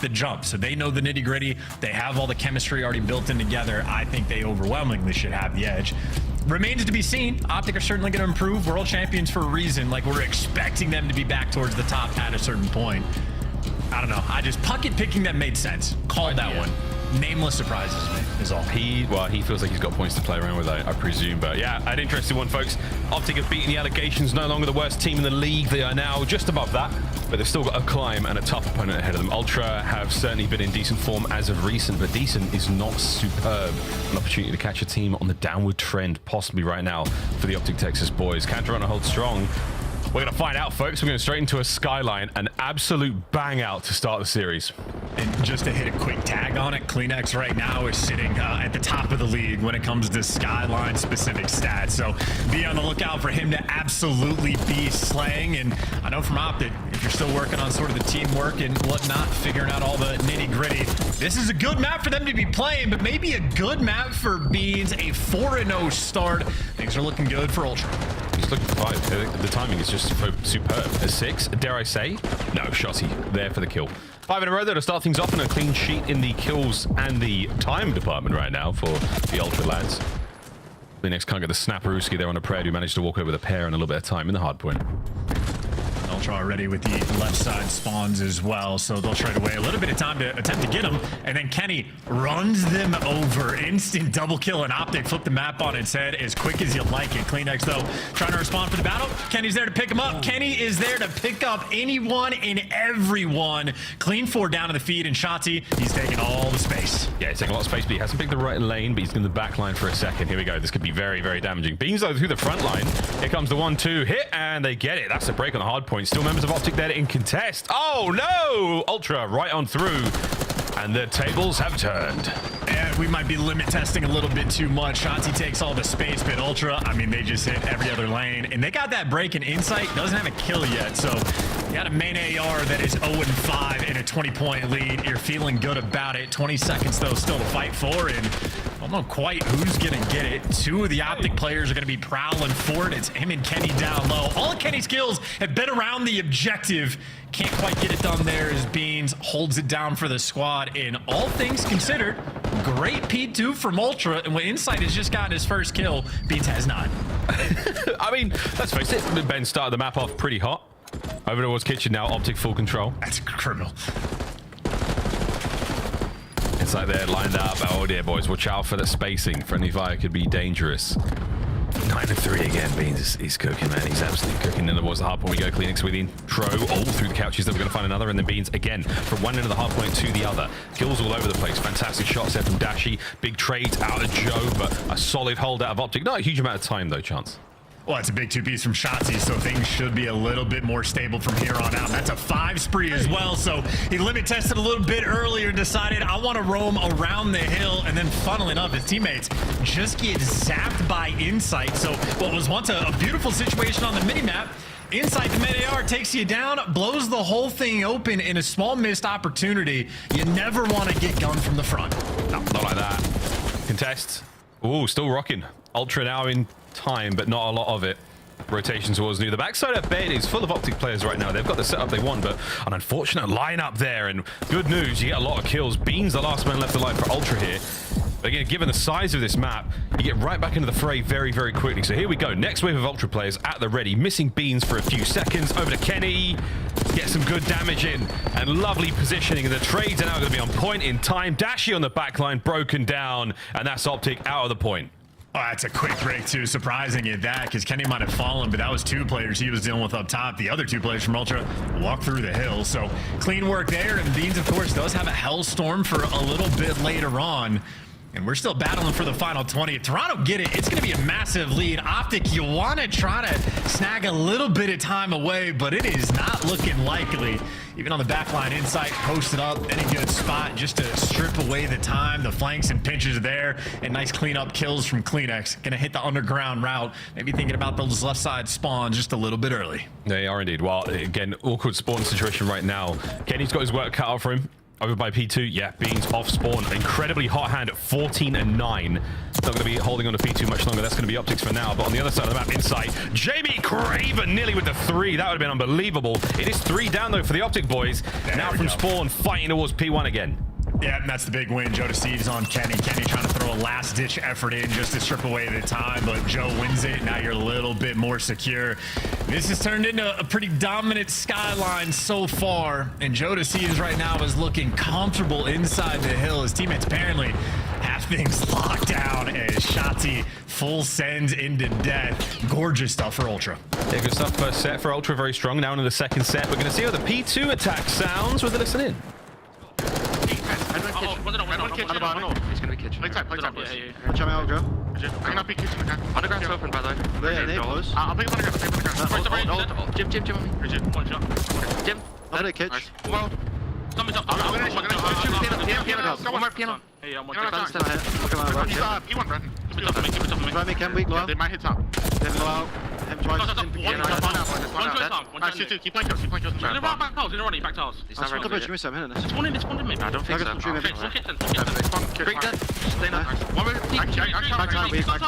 the jump. So they know the nitty gritty. They have all the chemistry already built in together. I think they overwhelmingly should have the edge. Remains to be seen. Optic are certainly going to improve. World champions for a reason. Like, we're expecting them to be back towards the top at a certain point. I don't know. Puckett picking them made sense. Called that one. Nameless surprises me is all. He feels like he's got points to play around with, I presume. But yeah, an interesting one, folks. Optic have beaten the Allegations, no longer the worst team in the league. They are now just above that, but they've still got a climb and a tough opponent ahead of them. Ultra have certainly been in decent form as of recent, but decent is not superb. An opportunity to catch a team on the downward trend, possibly right now, for the Optic Texas boys. Can Toronto hold strong? We're going to find out, folks. We're going straight into a Skyline, an absolute bang out to start the series. And just to hit a quick tag on it, Kleenex right now is sitting at the top of the league when it comes to Skyline specific stats. So be on the lookout for him to absolutely be slaying. And I know from Optic, if you're still working on sort of the teamwork and whatnot, figuring out all the nitty gritty, this is a good map for them to be playing, but maybe a good map for Beans, a 4-0 start. Things are looking good for Ultra. He's looking for 5. The timing is just superb. A 6, dare I say? No, Shotty there for the kill. 5 in a row though to start things off, and a clean sheet in the kills and the time department right now for the Ultra lads. The next can't get the snapperooski there on a prayer who managed to walk over the pair in a little bit of time in the hard point. Ultra already with the left side spawns as well, so they'll trade away a little bit of time to attempt to get him, and then Kenny runs them over. Instant double kill, and Optic flip the map on its head as quick as you like it. Kleenex though trying to respond for the battle. Kenny's there to pick him up. Kenny is there to pick up anyone and everyone. Clean 4 down to the feed, and Shotty, he's taking all the space. Yeah, he's taking a lot of space, but he hasn't picked the right lane, but he's in the back line for a second. Here we go. This could be very, very damaging. Beans though through the front line. Here comes the 1-2 hit, and they get it. That's a break on the hard point. Still members of Optic there in contest. Oh no! Ultra right on through, and the tables have turned. And we might be limit testing a little bit too much. Shotzi takes all the space, but Ultra, I mean, they just hit every other lane, and they got that break in Insight. Doesn't have a kill yet, so you got a main AR that is 0-5 in a 20-point lead. You're feeling good about it. 20 seconds though still to fight for, and I don't know quite who's gonna get it. 2 of the Optic players are gonna be prowling for it. It's him and Kenny down low. All of Kenny's kills have been around the objective. Can't quite get it done there as Beans holds it down for the squad. And all things considered, great P2 from Ultra. And when Insight has just gotten his first kill, Beans has not. I mean, let's face it, Ben started the map off pretty hot. Over towards Kitchen now, Optic full control. That's criminal. Insight there lined up. Oh dear, boys, watch out for the spacing. Friendly fire could be dangerous. 9-3 again. Beans is cooking, man. He's absolutely cooking. And towards the hard point we go. Kleenex with the intro all through the couches. Then we're going to find another, and then Beans again from one end of the hard point to the other. Kills all over the place. Fantastic shots there from Dashi. Big trades out of Joe, but a solid hold out of Optic. Not a huge amount of time though, Chance. Well, it's a big 2-piece from Shotzi, so things should be a little bit more stable from here on out. That's a 5 spree as well, so he limit tested a little bit earlier, decided I want to roam around the hill, and then funnily enough, his teammates just get zapped by Insight. So what was once a beautiful situation on the minimap, Insight the mid-AR takes you down, blows the whole thing open in a small missed opportunity. You never want to get gunned from the front. No, not like that. Contest. Ooh, still rocking. Ultra now in time, but not a lot of it. Rotation towards new. The backside of bed is full of Optic players right now. They've got the setup they want, but an unfortunate lineup there. And good news, you get a lot of kills. Beans the last man left alive for Ultra here. But again, given the size of this map, you get right back into the fray very, very quickly. So here we go. Next wave of Ultra players at the ready. Missing Beans for a few seconds. Over to Kenny. Get some good damage in. And lovely positioning. And the trades are now going to be on point in time. Dashi on the backline broken down. And that's Optic out of the point. Oh, that's a quick break too. Surprising at that, because Kenny might have fallen, but that was 2 players he was dealing with up top. The other 2 players from Ultra walk through the hill. So clean work there. And Beans, of course, does have a hellstorm for a little bit later on. And we're still battling for the final 20. If Toronto get it, it's going to be a massive lead. Optic, you want to try to snag a little bit of time away, but it is not looking likely. Even on the back line, Insight posted up in a good spot just to strip away the time. The flanks and pinches are there, and nice cleanup kills from Kleenex. Going to hit the underground route. Maybe thinking about those left side spawns just a little bit early. They are indeed. Well, again, awkward spawn situation right now. Kenny's got his work cut out for him. Over by P2, yeah, Beans off spawn. Incredibly hot hand at 14 and 9. Not going to be holding on to P2 much longer. That's going to be Optics for now. But on the other side of the map, inside, Jamie Craven nearly with the 3. That would have been unbelievable. It is 3 down, though, for the Optic boys. Now from spawn, fighting towards P1 again. Yeah, and that's the big win. Joe Deceives on Kenny. Kenny trying to throw a last-ditch effort in just to strip away the time, but Joe wins it. Now you're a little bit more secure. This has turned into a pretty dominant skyline so far, and Joe Deceives right now is looking comfortable inside the hill. His teammates apparently have things locked down as Shotzi full sends into death. Gorgeous stuff for Ultra. Yeah, good stuff. First set for Ultra, very strong. Now into the second set. We're going to see how the P2 attack sounds with a listen in. He's gonna be kitchen. Play tight, please. Watch out, I'll go. I'm not big kitchen, okay? Underground's open, by the way. Yeah, they close. I'll pick up underground. Jim. One shot. Jim. Let it kitch. Well, Somebody's up. One more piano. hey, I'm one Gun's still ahead. Look at my He's left. P1, Brendan. Try me, Ken, weak, low. They might hit top. Then go out. Him twice. Keep playing kills. He's not very good. Give me some hit in this. I don't think so. Break that. Stay now. Back time, weak. I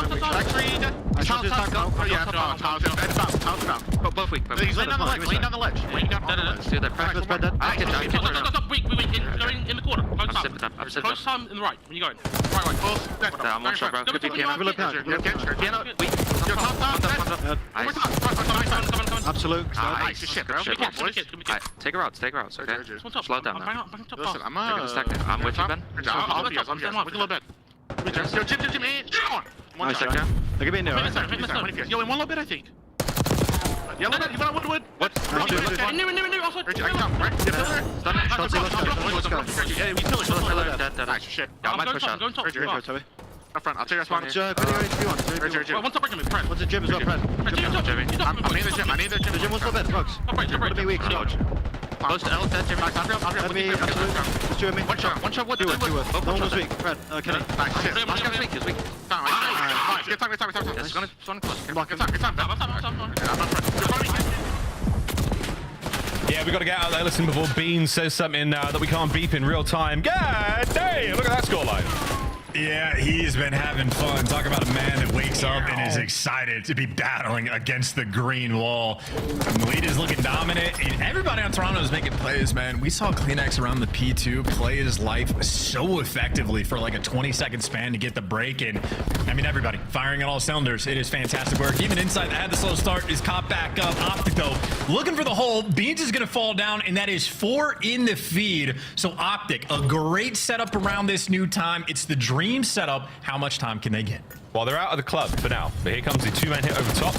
shot this back out. Yeah, Both weak. he's laying down the ledge. Laying down the ledge. Let's do that. Practice spread that. Close time in the right, when you're going. I'm one shot, bro. Good piano. Piano, weak. Absolute. Nice shit, bro. Take her out, okay? Slow down now. Listen, I'm with you, Ben. I'll help you guys. Wait a little bit. Yo, Jim, one Nice, shot. okay. They're gonna be in there, Hit right? this. Yo, in one little bit, I think. Yeah, little bit. You want wood? What? Nice shit. Yeah, I might push out. Top. Up front. I'll take your spawn. Give me one. One top breaking me, Fred. What's the gym as well, Fred? I'm in the gym. I need the gym. The gym was still bad, Bugs. What be weak? Close to L, dead, Jimmy. Enemy, absolute. Just do it, me. One shot. What? Do it. No one was weak. Fred, Kenny. Nice shit. Last guy's weak, he's weak. Good time. It's gonna close. Good time. Yeah, we got to get out there. Listen before Bean says something that we can't beep in real time. God damn, look at that scoreline. Yeah, he's been having fun. Talk about a man that wakes up and is excited to be battling against the green wall. The lead is looking dominant, and everybody on Toronto is making plays, man. We saw Kleenex around the P2 play his life so effectively for like a 20-second span to get the break, and I mean, everybody firing on all cylinders. It is fantastic work. Even inside that had the slow start is caught back up. Optic, though, looking for the hole. Beans is going to fall down, and that is 4 in the feed. So Optic, a great setup around this new time. It's the dream setup. How much time can they get? Well, they're out of the club for now, but here comes the 2-man hit over top.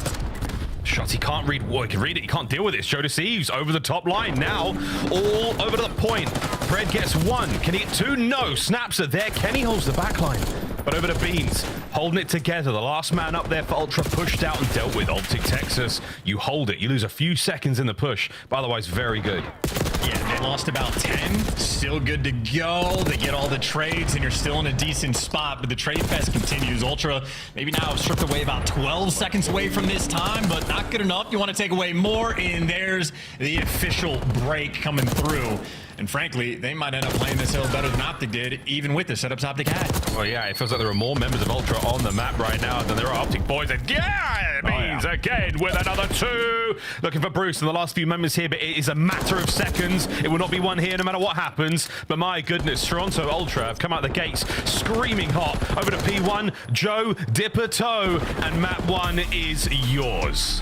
Shots, he can't read. Well, he can read it. He can't deal with it. Joe Deceives over the top line now. All over to the point. Fred gets 1. Can he get 2? No. Snaps are there. Kenny holds the back line. But over to Beans. Holding it together. The last man up there for Ultra pushed out and dealt with. Optic Texas. You hold it. You lose a few seconds in the push. But otherwise, very good. Yeah, they lost about 10. Still good to go. They get all the trades, and you're still in a decent spot. But the trade fest continues. Ultra maybe now stripped away about 12 seconds away from this time, but not good enough. You want to take away more, and there's the official break coming through. And frankly, they might end up playing this hill better than Optic did, even with the setups Optic had. Well, yeah, it feels like there are more members of Ultra on the map right now than there are Optic boys. And yeah, it means again with another 2. Looking for Bruce in the last few members here, but it is a matter of seconds. It will not be one here no matter what happens. But my goodness, Toronto Ultra have come out the gates screaming hot. Over to P1, Joe, dip a toe, and map 1 is yours.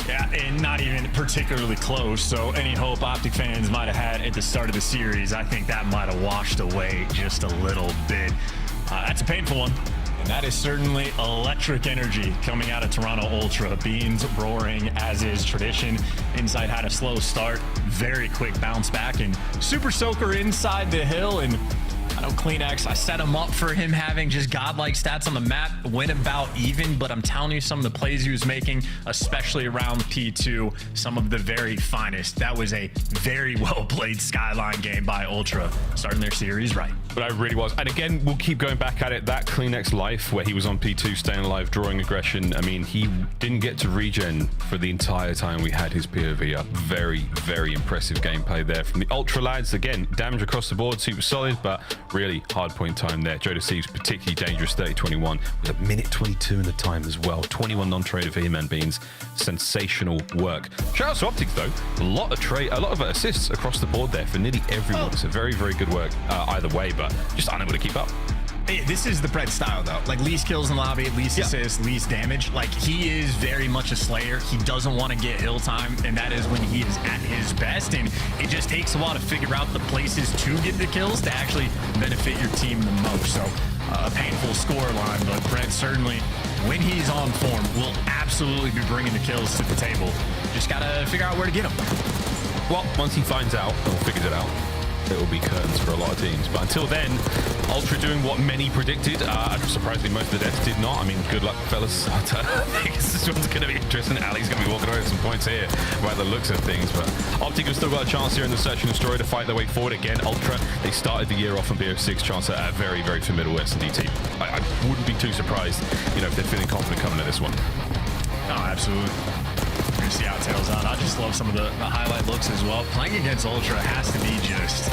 Yeah, and not even particularly close. So any hope Optic fans might have had at the start of the series, I think that might have washed away just a little bit. That's a painful one. And that is certainly electric energy coming out of Toronto Ultra. Beans roaring as is tradition. Inside had a slow start, very quick bounce back, and Super Soaker inside the hill. And I know Kleenex, I set him up for him having just godlike stats on the map, went about even, but I'm telling you, some of the plays he was making, especially around P2, some of the very finest. That was a very well played Skyline game by Ultra, starting their series right. But I really was. And again, we'll keep going back at it. That Kleenex life where he was on P2, staying alive, drawing aggression. I mean, he didn't get to regen for the entire time we had his POV up. Very, very impressive gameplay there from the Ultra lads. Again, damage across the board, super solid, but really hard point time there. Joe Deceives particularly dangerous, 30-21 with a minute 22 in the time as well. 21 non-trader for him and Beans. Sensational work. Shout out to Optic though. A lot of assists across the board there for nearly everyone. So very, very good work either way, but just unable to keep up. Hey, this is the Pred style though. Like least kills in lobby, least assists, least damage. Like he is very much a slayer. He doesn't want to get hill time, and that is when he is at his best. And it just takes a while to figure out the places to get the kills to actually benefit your team the most. So a painful score line, but Pred certainly, when he's on form, will absolutely be bringing the kills to the table. Just gotta figure out where to get them. Well, once he finds out or figures it out, it will be curtains for a lot of teams. But until then, Ultra doing what many predicted. Surprisingly, most of the deaths did not. I mean, good luck, fellas. I think this one's going to be interesting. Ali's going to be walking away with some points here by the looks of things. But Optic have still got a chance here in the Search and Destroy to fight their way forward again. Ultra, they started the year off on BO6, chance at a very, very formidable S&D team. I wouldn't be too surprised, you know, if they're feeling confident coming at this one. Oh, absolutely. We're going to see how it tails out. I just love some of the highlight looks as well. Playing against Ultra has to be just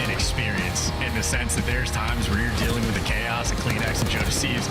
an experience in the sense that there's times where you're dealing with the chaos and Kleenex and Joe Deceives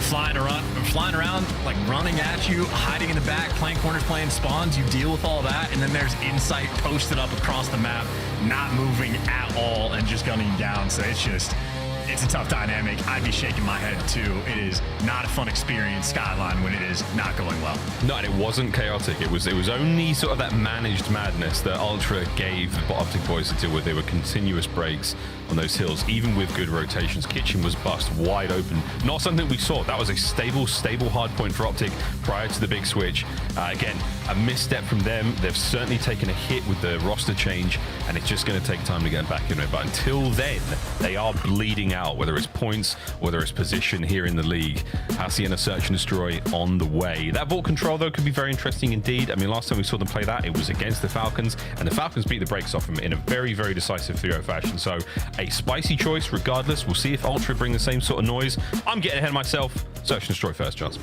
flying around, like running at you, hiding in the back, playing corners, playing spawns. You deal with all that, and then there's Insight posted up across the map, not moving at all and just gunning down. So it's a tough dynamic. I'd be shaking my head too. It is not a fun experience, Skyline, when it is not going well. No, and it wasn't chaotic. It was only sort of that managed madness that Ultra gave the Optic boys to deal with. There were continuous breaks on those hills, even with good rotations. Kitchen was bust wide open. Not something we saw. That was a stable hard point for Optic prior to the big switch. Again, a misstep from them. They've certainly taken a hit with the roster change, and it's just going to take time to get back in it. But until then, they are bleeding out, whether it's points, whether it's position here in the league. Hacienda Search and Destroy on the way. That vault control, though, could be very interesting indeed. I mean, last time we saw them play that, it was against the Falcons, and the Falcons beat the brakes off them in a very, very decisive 3-0 fashion. So a spicy choice regardless. We'll see if Ultra bring the same sort of noise. I'm getting ahead of myself. Search and Destroy first, chance.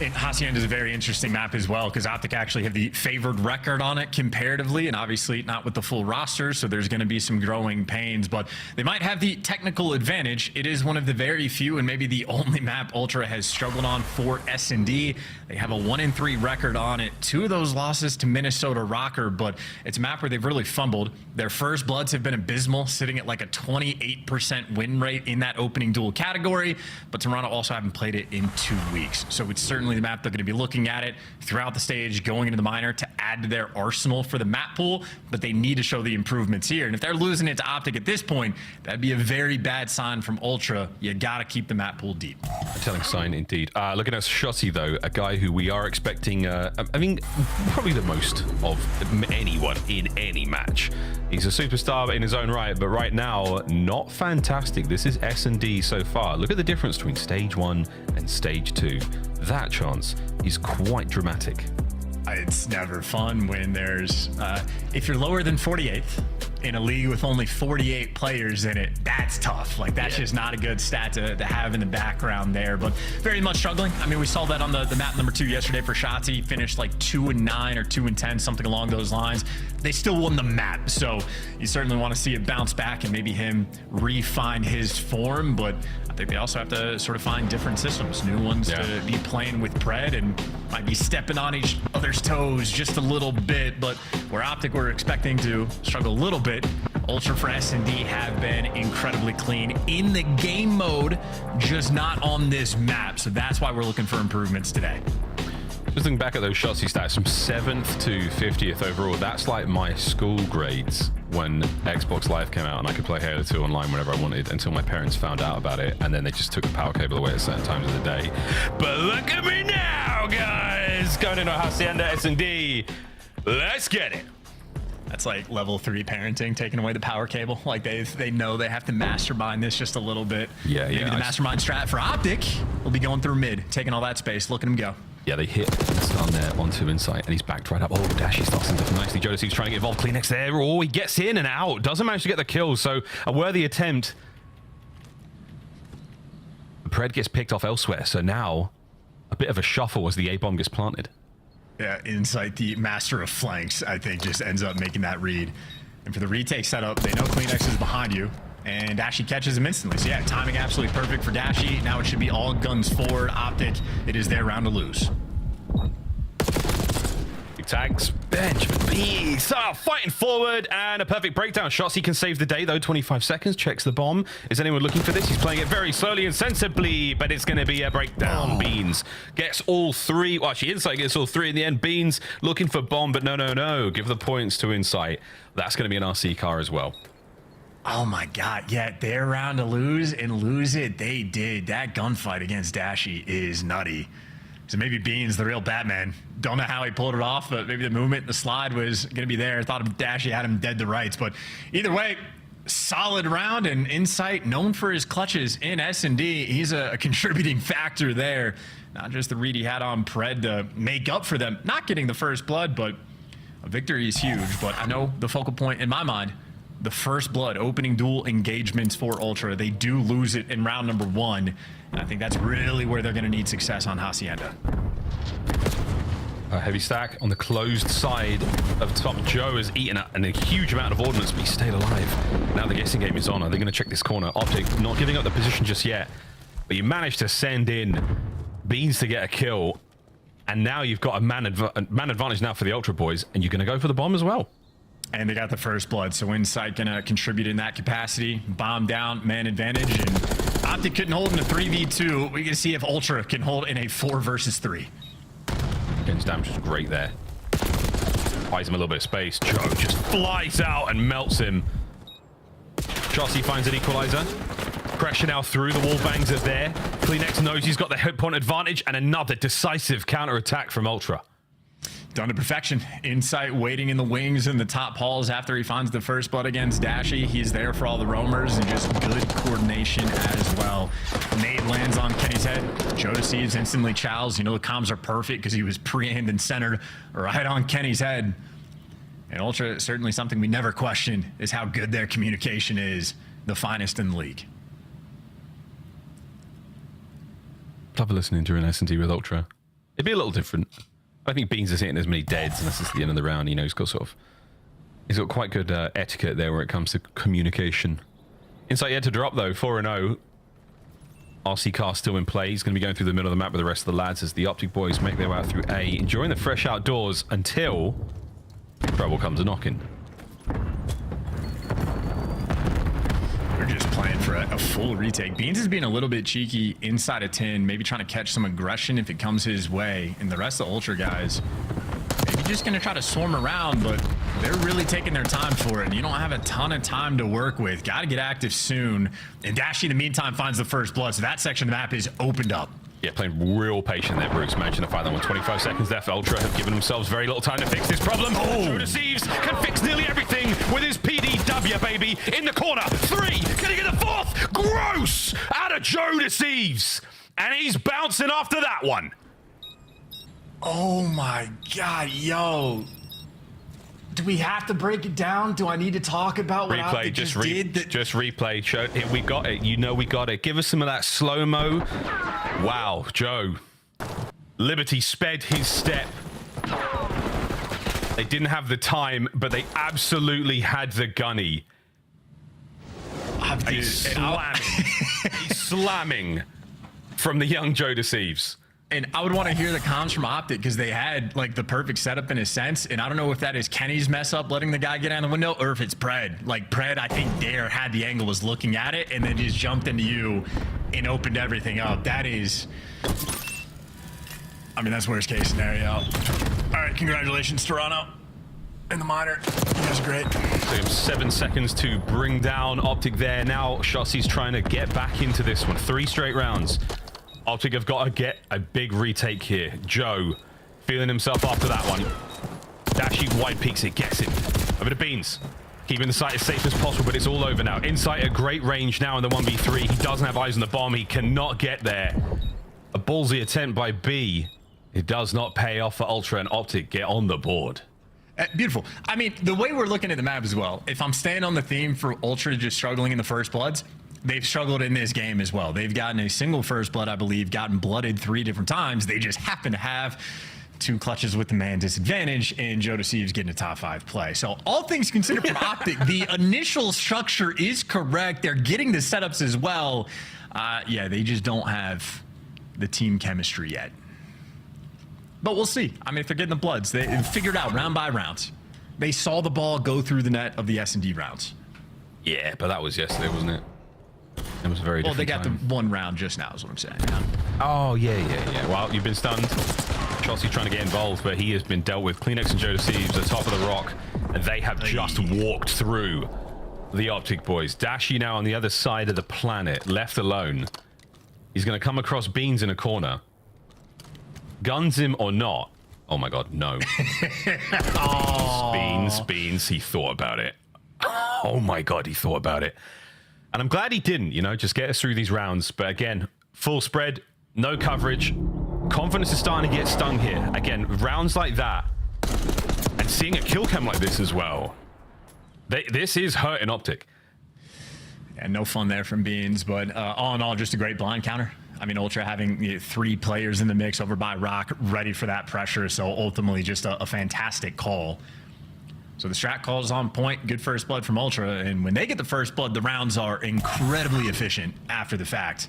And Hacienda is a very interesting map as well because Optic actually have the favored record on it comparatively, and obviously not with the full roster, so there's going to be some growing pains, but they might have the technical advantage. It is one of the very few and maybe the only map Ultra has struggled on for S&D. They have a 1-3 record on it. 2 of those losses to Minnesota Rocker, but it's a map where they've really fumbled. Their first bloods have been abysmal, sitting at like a 28% win rate in that opening duel category, but Toronto also haven't played it in 2 weeks, so it's certainly the map they're going to be looking at it throughout the stage, going into the minor to add to their arsenal for the map pool, but they need to show the improvements here. And if they're losing it to Optic at this point, that'd be a very bad sign from Ultra. You got to keep the map pool deep. A telling sign indeed. Looking at Shotty though, a guy who we are expecting, I mean, probably the most of anyone in any match. He's a superstar in his own right, but right now, not fantastic. This is S&D so far. Look at the difference between stage 1 and stage 2. That chance is quite dramatic. It's never fun when there's, if you're lower than 48th in a league with only 48 players in it, that's tough. Like, that's just not a good stat to have in the background there, but very much struggling. I mean, we saw that on the map number 2 yesterday for Shotzi. Finished like 2-9 or 2-10, something along those lines. They still won the map, so you certainly want to see it bounce back and maybe him refine his form, but I think they also have to sort of find different systems, new ones to be playing with Pred, and might be stepping on each other's toes just a little bit. But where Optic were expecting to struggle a little bit, Ultra for S&D have been incredibly clean in the game mode, just not on this map. So that's why we're looking for improvements today. Just looking back at those Shotzi stats from 7th to 50th overall, that's like my school grades when Xbox Live came out and I could play Halo 2 online whenever I wanted, until my parents found out about it, and then they just took the power cable away at certain times of the day. But look at me now, guys! Going into Hacienda S&D. Let's get it. That's like level 3 parenting, taking away the power cable. Like they know they have to mastermind this just a little bit. Yeah, Maybe the mastermind strat for Optic will be going through mid, taking all that space. Look at him go. Yeah, they hit on there onto Insight, and he's backed right up. Oh, Dashy starts him nicely. Jodeci's trying to get involved. Kleenex there. Oh, he gets in and out. Doesn't manage to get the kill, so a worthy attempt. Pred gets picked off elsewhere, so now a bit of a shuffle as the A-bomb gets planted. Yeah, Insight, the master of flanks, I think, just ends up making that read. And for the retake setup, they know Kleenex is behind you, and Dashy catches him instantly. So yeah, timing absolutely perfect for Dashy. Now it should be all guns forward. Optic, it is their round to lose. Big tags. Benjamin Beast fighting forward, and a perfect breakdown. Shots, he can save the day, though. 25 seconds, checks the bomb. Is anyone looking for this? He's playing it very slowly and sensibly, but it's going to be a breakdown. Oh. Beans gets all 3. Well, actually, Insight gets all 3 in the end. Beans looking for bomb, but no. Give the points to Insight. That's going to be an RC car as well. Oh my God, yeah, their round to lose, and lose it they did. That gunfight against Dashy is nutty. So maybe Beans, the real Batman. Don't know how he pulled it off, but maybe the movement, the slide was going to be there. Thought Dashy had him dead to rights, but either way, solid round, and Insight, known for his clutches in S&D. He's a contributing factor there. Not just the read he had on Pred to make up for them not getting the first blood, but a victory is huge. But I know the focal point in my mind, the first blood opening duel engagements for Ultra, they do lose it in round number 1, and I think that's really where they're going to need success on Hacienda. A heavy stack on the closed side of top. Joe has eaten a huge amount of ordnance, but he stayed alive. Now the guessing game is on. Are they going to check this corner? Optic not giving up the position just yet, but you managed to send in Beans to get a kill, and now you've got a man advantage now for the Ultra boys, and you're going to go for the bomb as well. And they got the first blood, so Insight gonna contribute in that capacity. Bomb down, man advantage, and Optic couldn't hold in a 3v2. We can see if Ultra can hold in a 4 versus 3. Against damage was great there. Buys him a little bit of space. Joe just flies out and melts him. Chelsea finds an equalizer. Pressure now through, the wall bangs are there. Kleenex knows he's got the hit point advantage, and another decisive counter attack from Ultra. Done to perfection. Insight waiting in the wings in the top halls after he finds the first blood against Dashy. He's there for all the roamers, and just good coordination as well. Nade lands on Kenny's head. Jodeci instantly chows. You know, the comms are perfect because he was pre-aimed and centered right on Kenny's head. And Ultra, certainly something we never questioned, is how good their communication is. The finest in the league. Love listening during S&D with Ultra. It'd be a little different. I think Beans is hitting as many deads, and this is the end of the round. You know, he's got quite good etiquette there when it comes to communication. Insight yet to drop though, 4-0. RC car still in play. He's going to be going through the middle of the map with the rest of the lads as the Optic boys make their way out through A, enjoying the fresh outdoors until trouble comes a knocking. We're just playing for a full retake. Beans is being a little bit cheeky inside of 10, maybe trying to catch some aggression if it comes his way. And the rest of the Ultra guys, maybe just going to try to swarm around, but they're really taking their time for it. And you don't have a ton of time to work with. Got to get active soon. And Dashy, in the meantime, finds the first blood. So that section of the map is opened up. Yeah, playing real patient there, Bruce. Managing to fight that one. 25 seconds left. Ultra have given themselves very little time to fix this problem. Joe Deceives can fix nearly everything with his PDW, baby. In the corner. 3. Can he get a 4th? Gross! Out of Joe Deceives. And he's bouncing after that one. Oh my God, yo. Do we have to break it down? Do I need to talk about what Optic just did? Just replay. Show it. We got it. You know we got it. Give us some of that slow-mo. Wow, Joe. Liberty sped his step. They didn't have the time, but they absolutely had the gunny. He's slamming. He's slamming from the young Joe Deceives. And I would want to hear the comms from Optic because they had like the perfect setup in a sense. And I don't know if that is Kenny's mess up letting the guy get out of the window or if it's Pred. Like Pred, I think Dare had the angle, was looking at it, and then just jumped into you and opened everything up. That is, I mean, that's worst case scenario. All right, congratulations, Toronto. In the minor, you guys are great. Took him 7 seconds to bring down Optic there. Now Shossi's trying to get back into this one. 3 straight rounds. Optic have got to get a big retake here. Joe feeling himself after that one. Dashy wide peeks it, gets him. Over to Beans. Keeping the site as safe as possible, but it's all over now. Insight at great range now in the 1v3. He doesn't have eyes on the bomb. He cannot get there. A ballsy attempt by B. It does not pay off for Ultra, and Optic get on the board. Beautiful. I mean, the way we're looking at the map as well, if I'm staying on the theme for Ultra just struggling in the first bloods, they've struggled in this game as well. They've gotten a single first blood, I believe, gotten blooded 3 different times. They just happen to have 2 clutches with the man disadvantage, and Joe Deceives getting a top 5 play. So all things considered from Optic, the initial structure is correct. They're getting the setups as well. Yeah, they just don't have the team chemistry yet. But we'll see. I mean, if they're getting the bloods, they figured out round by round. They saw the ball go through the net of the S&D rounds. Yeah, but that was yesterday, wasn't it? It was a very different Well, they got time. the 1 round just now is what I'm saying. Oh, yeah. Well, you've been stunned. Chelsea trying to get involved, but he has been dealt with. Kleenex and Joe Deceives at top of the rock, and they have just walked through the Optic boys. Dashy now on the other side of the planet, left alone. He's going to come across Beans in a corner. Guns him or not. Oh my god, no. Beans, he thought about it. Oh my god, he thought about it. And I'm glad he didn't, you know, just get us through these rounds. But again, full spread, no coverage. Confidence is starting to get stung here. Again, rounds like that, and seeing a kill cam like this as well. This is hurting Optic. And no fun there from Beans, but all in all, just a great blind counter. I mean, Ultra having 3 players in the mix over by Rock, ready for that pressure. So ultimately, just a fantastic call. So the strat call is on point. Good first blood from Ultra. And when they get the first blood, the rounds are incredibly efficient after the fact.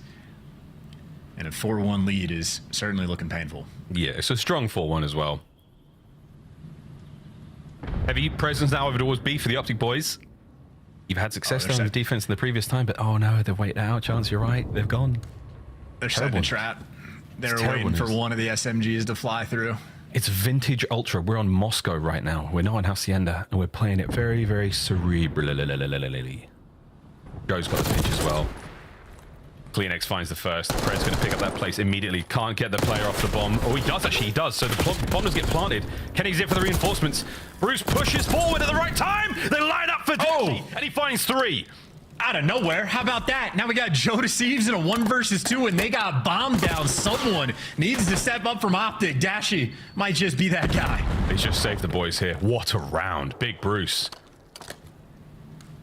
And a 4-1 lead is certainly looking painful. Yeah, it's a strong 4-1 as well. Heavy presence now over towards B for the Optic boys. You've had success there on the defense in the previous time, but oh no, they've waited out. Chance, you're right. They've gone. They're setting a trap. They're waiting for one of the SMGs to fly through. It's vintage Ultra. We're on Moscow right now. We're not on Hacienda, and we're playing it very, very cerebrally. Joe's got a pinch as well. Kleenex finds the first. Fred's going to pick up that place immediately. Can't get the player off the bomb. Oh, he does actually. He does. So the bomb does get planted. Kenny's in for the reinforcements. Bruce pushes forward at the right time. They line up for Dashy, and he finds 3. Out of nowhere. How about that? Now we got Joe Deceives in a 1 versus 2, and they got bombed down. Someone needs to step up from Optic. Dashy might just be that guy. They just saved the boys here. What a round. Big Bruce.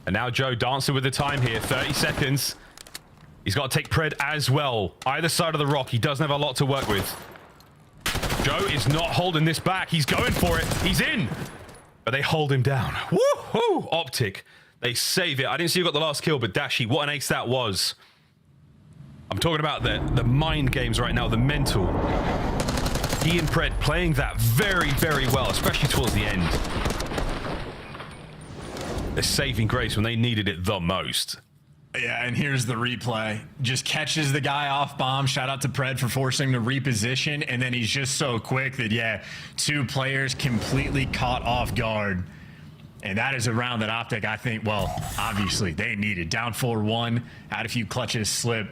And now Joe dancing with the time here. 30 seconds. He's got to take Pred as well. Either side of the rock. He doesn't have a lot to work with. Joe is not holding this back. He's going for it. He's in. But they hold him down. Woohoo! Optic. They save it. I didn't see who got the last kill, but Dashy, what an ace that was. I'm talking about the mind games right now, the mental. He and Pred playing that very, very well, especially towards the end. They're saving grace when they needed it the most. Yeah, and here's the replay. Just catches the guy off bomb. Shout out to Pred for forcing the reposition. And then he's just so quick that, yeah, 2 players completely caught off guard. And that is a round that Optic, I think, well, obviously they needed. Down 4-1, had a few clutches slip.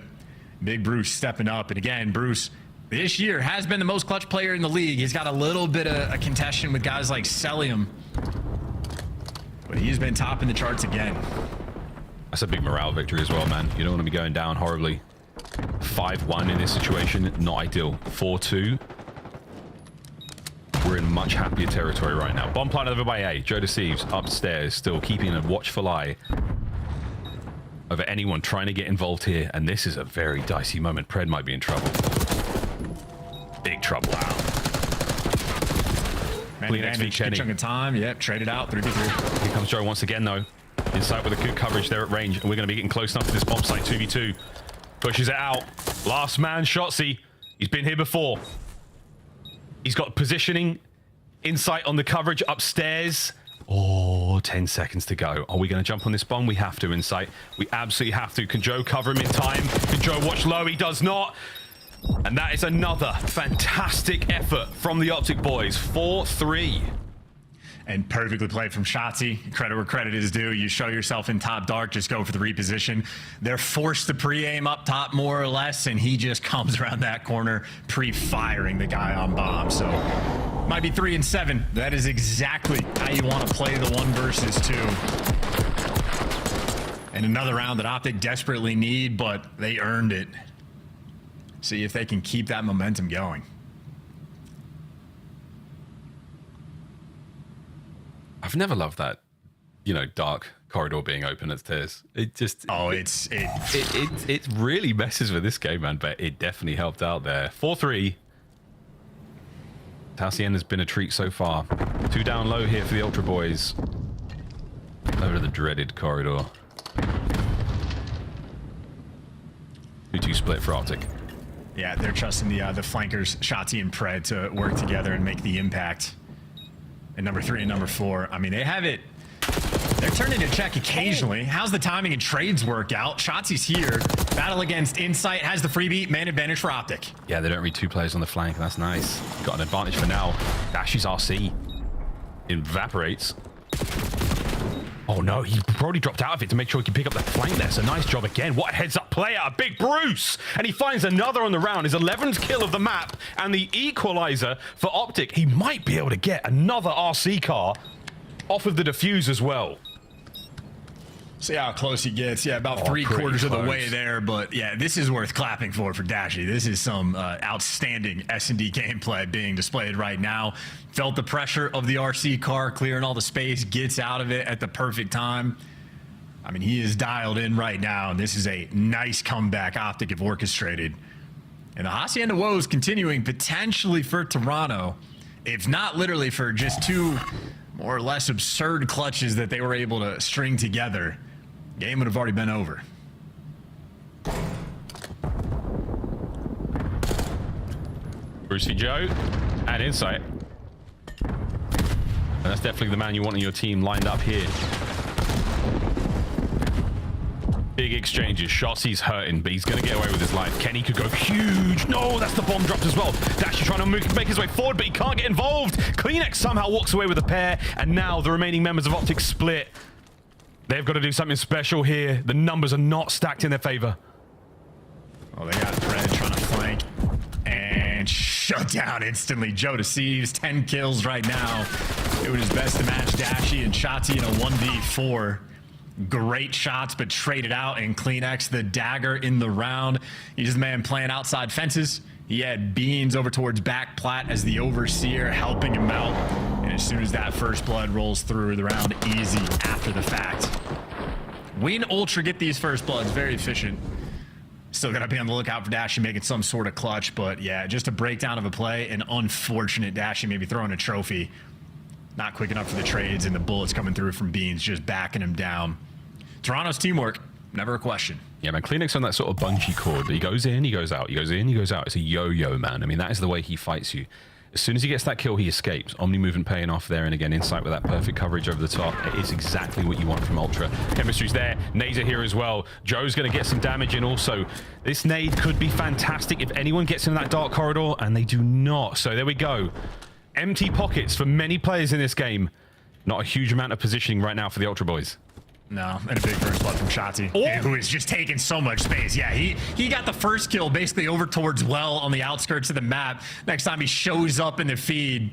Big Bruce stepping up. And again, Bruce, this year has been the most clutch player in the league. He's got a little bit of a contention with guys like Celium. But he's been topping the charts again. That's a big morale victory as well, man. You don't want to be going down horribly. 5-1 in this situation, not ideal. 4-2. We're in much happier territory right now. Bomb planted over by A. Joe Deceives upstairs, still keeping a watchful eye over anyone trying to get involved here. And this is a very dicey moment. Pred might be in trouble. Big trouble. Wow. Good chunk of time. Yep, traded out 3v3. Here comes Joe once again, though. Inside with a good coverage there at range, and we're going to be getting close enough to this bomb site. 2v2. Pushes it out. Last man, Shotzi. He's been here before. He's got positioning, insight on the coverage upstairs. Oh, 10 seconds to go. Are we going to jump on this bomb? We have to, Insight. We absolutely have to. Can Joe cover him in time? Can Joe watch low? He does not. And that is another fantastic effort from the Optic boys. 4-3. And perfectly played from Shotzi. Credit where credit is due. You show yourself in top dark, just go for the reposition. They're forced to pre-aim up top more or less, and he just comes around that corner pre-firing the guy on bomb. So Might be 3 and 7. That is exactly how you want to play the 1 versus 2. And another round that Optic desperately need, but they earned it. See if they can keep that momentum going. I've never loved that, you know, dark corridor being open as stairs. It just it really messes with this game, man. But it definitely helped out there. 4-3. Hacienda's been a treat so far. 2 down low here for the Ultra Boys. Over to the dreaded corridor. 2-2 split for Optic. Yeah, they're trusting the flankers, Shotzi and Pred, to work together and make the impact. And number 3 and number 4, I mean, they have it. They're turning to check occasionally. How's the timing and trades work out? Shotzi's here. Battle against Insight has the freebie. Man advantage for Optic. Yeah, they don't read 2 players on the flank. That's nice. Got an advantage for now. Dashy's RC evaporates. Oh no, he probably dropped out of it to make sure he can pick up that flank there. So nice job again. What a heads up play out of Big Bruce. And he finds another on the round. His 11th kill of the map and the equalizer for Optic. He might be able to get another RC car off of the defuse as well. See how close he gets. Yeah, about 3/4 of the way there. But yeah, this is worth clapping for Dashy. This is some outstanding S&D gameplay being displayed right now. Felt the pressure of the RC car, clearing all the space, gets out of it at the perfect time. I mean, he is dialed in right now, and this is a nice comeback Optic have orchestrated. And the Hacienda woes continuing potentially for Toronto, if not literally for just 2 more or less absurd clutches that they were able to string together. Game would have already been over. Brucey Joe and Insight. And that's definitely the man you want on your team lined up here. Big exchanges. Shotzi's hurting, but he's going to get away with his life. Kenny could go huge. No, that's the bomb dropped as well. Dashy trying to make his way forward, but he can't get involved. Kleenex somehow walks away with a pair, and now the remaining members of Optic split. They've got to do something special here. The numbers are not stacked in their favor. Oh, they got Fred trying to flank and shut down instantly. Joe deceives, 10 kills right now. Doing his best to match Dashy and Shotzi in a 1v4. Great shots, but traded out, and Kleenex, the dagger in the round. He's the man playing outside fences. He had Beans over towards back plat as the overseer, helping him out. And as soon as that first blood rolls through the round, easy after the fact. Win Ultra get these first bloods, very efficient. Still gotta be on the lookout for Dashy making some sort of clutch, but yeah, just a breakdown of a play. An unfortunate Dashy maybe throwing a trophy. Not quick enough for the trades, and the bullets coming through from Beans just backing him down. Toronto's teamwork, never a question. Yeah, man, Kleenex on that sort of bungee cord. He goes in, he goes out, he goes in, he goes out. It's a yo-yo, man. I mean, that is the way he fights you. As soon as he gets that kill, he escapes. Omni movement paying off there, and again, Insight with that perfect coverage over the top. It's exactly what you want from Ultra. Chemistry's there. Nades are here as well. Joe's going to get some damage in also. This nade could be fantastic if anyone gets in that dark corridor, and they do not. So there we go. Empty pockets for many players in this game. Not a huge amount of positioning right now for the Ultra Boys. No, and a big first blood from Shotzi, who is just taking so much space. Yeah, he got the first kill basically over towards well on the outskirts of the map. Next time he shows up in the feed,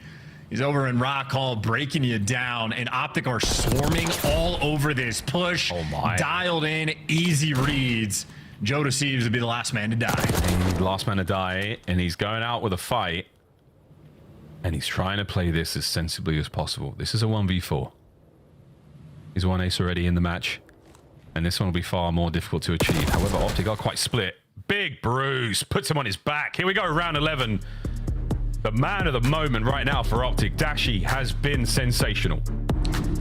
he's over in Rock Hall breaking you down, and Optic are swarming all over this push. Oh my. Dialed in, easy reads. Joe deceives to be the last man to die. Last man to die, and he's going out with a fight, and he's trying to play this as sensibly as possible. This is a 1v4. He's one ace already in the match, and this one will be far more difficult to achieve. However, Optic are quite split. Big Bruce puts him on his back. Here we go, round 11. The man of the moment right now for Optic, Dashy, has been sensational.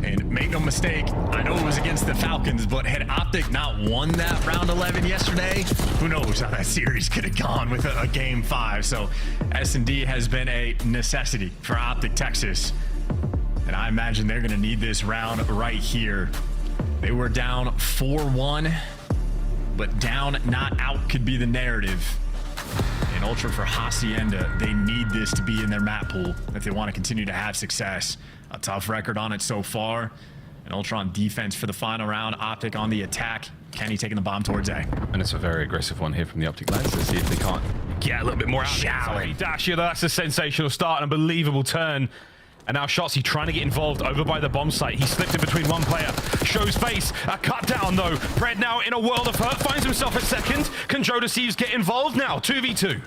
And make no mistake, I know it was against the Falcons, but had Optic not won that round 11 yesterday, who knows how that series could have gone with a game 5. So S&D has been a necessity for Optic Texas. And I imagine they're going to need this round right here. They were down 4-1, but down, not out could be the narrative. And Ultra for Hacienda, they need this to be in their map pool if they want to continue to have success. A tough record on it so far. And Ultra on defense for the final round. Optic on the attack. Kenny taking the bomb towards A. And it's a very aggressive one here from the Optic lads. Let's see if they can't get a little bit more out of it. Dashi, that's a sensational start, an unbelievable turn. And now Shotzzy trying to get involved over by the bomb site. He slipped in between one player. Shows face. A cut down, though. Pred now in a world of hurt. Finds himself a second. Can Joe Deceives get involved now? 2v2.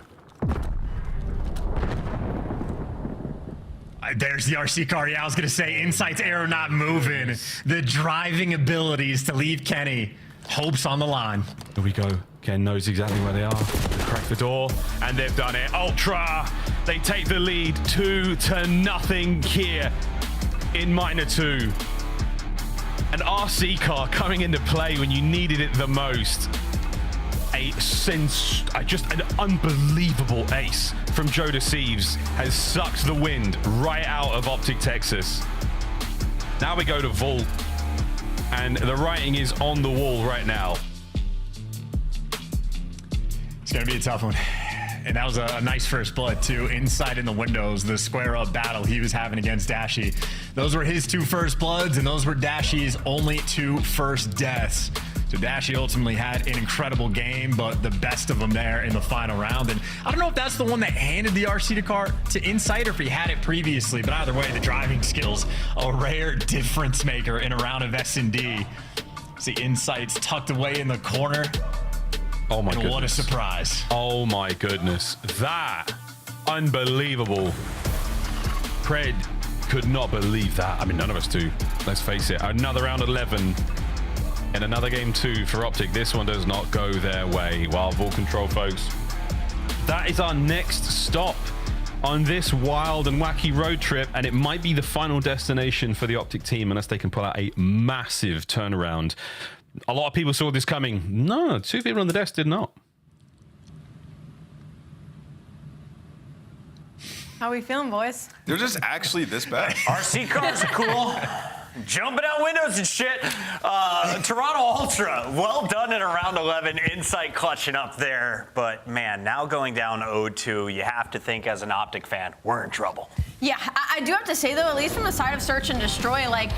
There's the RC car. Yeah, I was going to say, Insight's arrow not moving. The driving abilities to leave Kenny. Hopes on the line. Here we go. Ken knows exactly where they are. They crack the door, and they've done it. Ultra, they take the lead 2-0 here in Minor 2. An RC car coming into play when you needed it the most. Just an unbelievable ace from Joe Deceives has sucked the wind right out of Optic Texas. Now we go to Vault, and the writing is on the wall right now. It's going to be a tough one. And that was a nice first blood, too. Inside in the windows, the square-up battle he was having against Dashi. Those were his 2 first bloods, and those were Dashi's only 2 first deaths. So Dashi ultimately had an incredible game, but the best of them there in the final round. And I don't know if that's the one that handed the RC car to Insight or if he had it previously, but either way, the driving skills, a rare difference maker in a round of S&D. See Insight's tucked away in the corner. Oh my goodness. What a surprise. Oh my goodness. That, unbelievable. Pred could not believe that. I mean, none of us do. Let's face it. Another round 11 and another game 2 for Optic. This one does not go their way. Wild Vault Control, folks. That is our next stop on this wild and wacky road trip, and it might be the final destination for the Optic team unless they can pull out a massive turnaround. A lot of people saw this coming. No, 2 people on the desk did not. How we feeling, boys? They're just actually this bad. RC cars are cool. Jumping out windows and shit. Toronto Ultra, well done in a round 11. Insight clutching up there. But, man, now going down 0-2, you have to think as an Optic fan, we're in trouble. Yeah, I do have to say, though, at least from the side of Search and Destroy, like,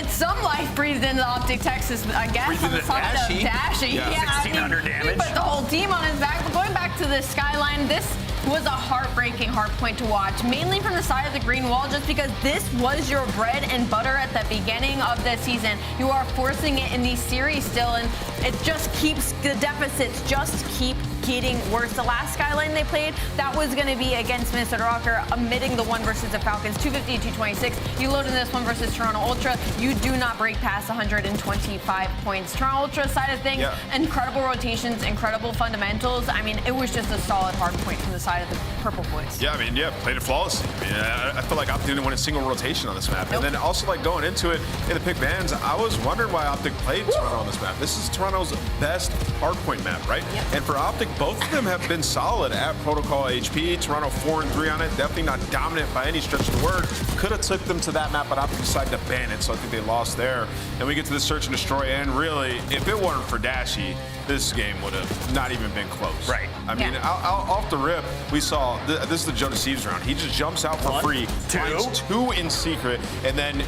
some life breathed into Optic Texas, I guess, on the side of Dashi. Yeah, 1,600 damage. He put the whole team on his back. But going back to the Skyline, this was a heartbreaking hardpoint to watch, mainly from the side of the green wall, just because this was your bread and butter at the beginning of the season. You are forcing it in these series still, and it just keeps, the deficits just keep getting worse. The last Skyline they played, that was going to be against Minnesota Rocker, omitting the one versus the Falcons, 250-226. You load in this one versus Toronto Ultra, you do not break past 125 points. Toronto Ultra side of things, incredible rotations, incredible fundamentals. I mean, it was just a solid hard point from the side of the Purple Boys. Yeah, I mean, played it flawlessly. I mean, I feel like Optic didn't win a single rotation on this map. Nope. And then also, like, going into it in the pick bans, I was wondering why Optic played Toronto on this map. This is Toronto's best hardpoint map, right? Yep. And for Optic, both of them have been solid at Protocol HP. Toronto 4-3 on it, definitely not dominant by any stretch of the word. Could have took them to that map, but Optic decided to ban it, so I think they lost there. And we get to the Search and Destroy, and really, if it weren't for Dashi, this game would have not even been close. Right. I mean, off the rip, we saw, this is the Joe Deceives round. He just jumps out for free, finds 2 in secret, and then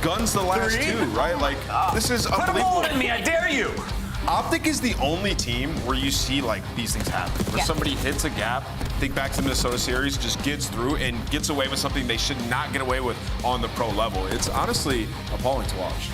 guns the last 2, right? Like, this is unbelievable. Put a mold in me, I dare you. Optic is the only team where you see like these things happen. Where somebody hits a gap, think back to the Minnesota series, just gets through and gets away with something they should not get away with on the pro level. It's honestly appalling to watch.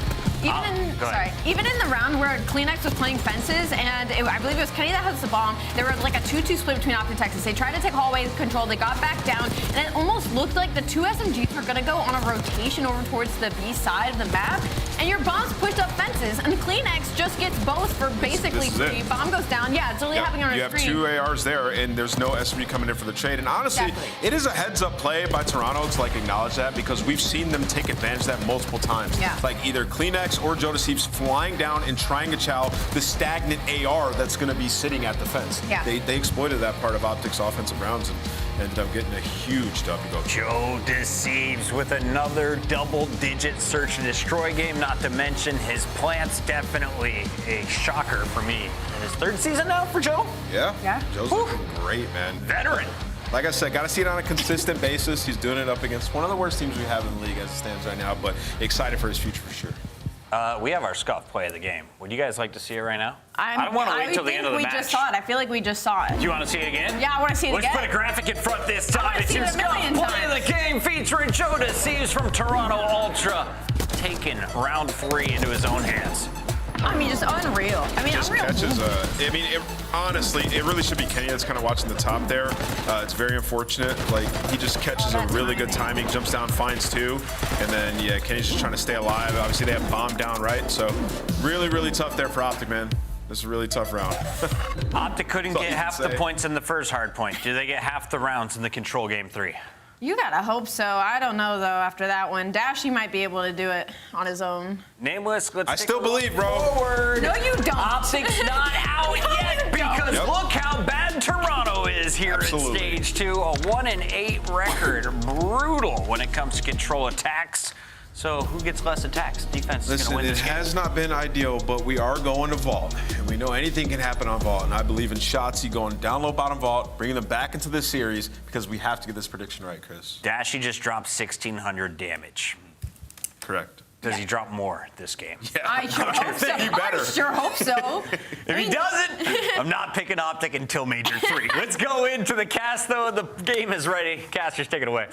Even in the round where Kleenex was playing fences, and I believe it was Kenny that has the bomb, there was like a 2-2 split between Optic and Texas. They tried to take hallway control, they got back down, and it almost looked like the 2 SMGs were going to go on a rotation over towards the B side of the map, and your bombs pushed up fences, and Kleenex just gets both for basically free. Bomb goes down. Yeah, it's really happening on a screen. You have 2 ARs there, and there's no SMG coming in for the trade. And honestly, it is a heads-up play by Toronto to like acknowledge that, because we've seen them take advantage of that multiple times. Yeah. Like either Kleenex or Joe Deceives flying down and trying to chow the stagnant AR that's going to be sitting at the fence. Yeah. They exploited that part of Optic's offensive rounds and ended up getting a huge W. Joe Deceives with another double-digit Search and Destroy game, not to mention his plants. Definitely a shocker for me. In his 3rd season now for Joe? Yeah. Joe's looking great, man. Veteran. Like I said, got to see it on a consistent basis. He's doing it up against one of the worst teams we have in the league as it stands right now, but excited for his future for sure. We have our scuff play of the game. Would you guys like to see it right now? I don't want to wait till the end of the match. We just saw it. I feel like we just saw it. Do you want to see it again? Yeah, I want to see it again. Let's put a graphic in front this time. It's your scuff million play of the game featuring Joda Seas from Toronto Ultra, taking round 3 into his own hands. I mean, just unreal. I mean, Just unreal. catches honestly, it really should be Kenny that's kind of watching the top there. It's very unfortunate. Like, he just catches a really good timing, jumps down, finds 2, and then, yeah, Kenny's just trying to stay alive. Obviously, they have bomb down, right? So, really, really tough there for Optic, man. This is a really tough round. Optic couldn't get half the points in the first hard point. Do they get half the rounds in the control game 3? You gotta hope so. I don't know, though, after that one. Dashy might be able to do it on his own. Nameless, let's I still believe, bro. Forward. No, you don't. Optic's not out yet because look how bad Toronto is here at stage 2. A 1-8 record. Brutal when it comes to control attacks. So who gets less attacks? Defense is going to win this game. It has not been ideal, but we are going to Vault. And we know anything can happen on Vault. And I believe in Shotzzy going down low bottom Vault, bringing them back into this series because we have to get this prediction right, Chris. Dashy just dropped 1,600 damage. Correct. Does he drop more this game? Yeah, I sure hope so. you better. I sure hope so. If he doesn't, I'm not picking Optic until Major 3. Let's go into the cast, though. The game is ready. Casters, take it away.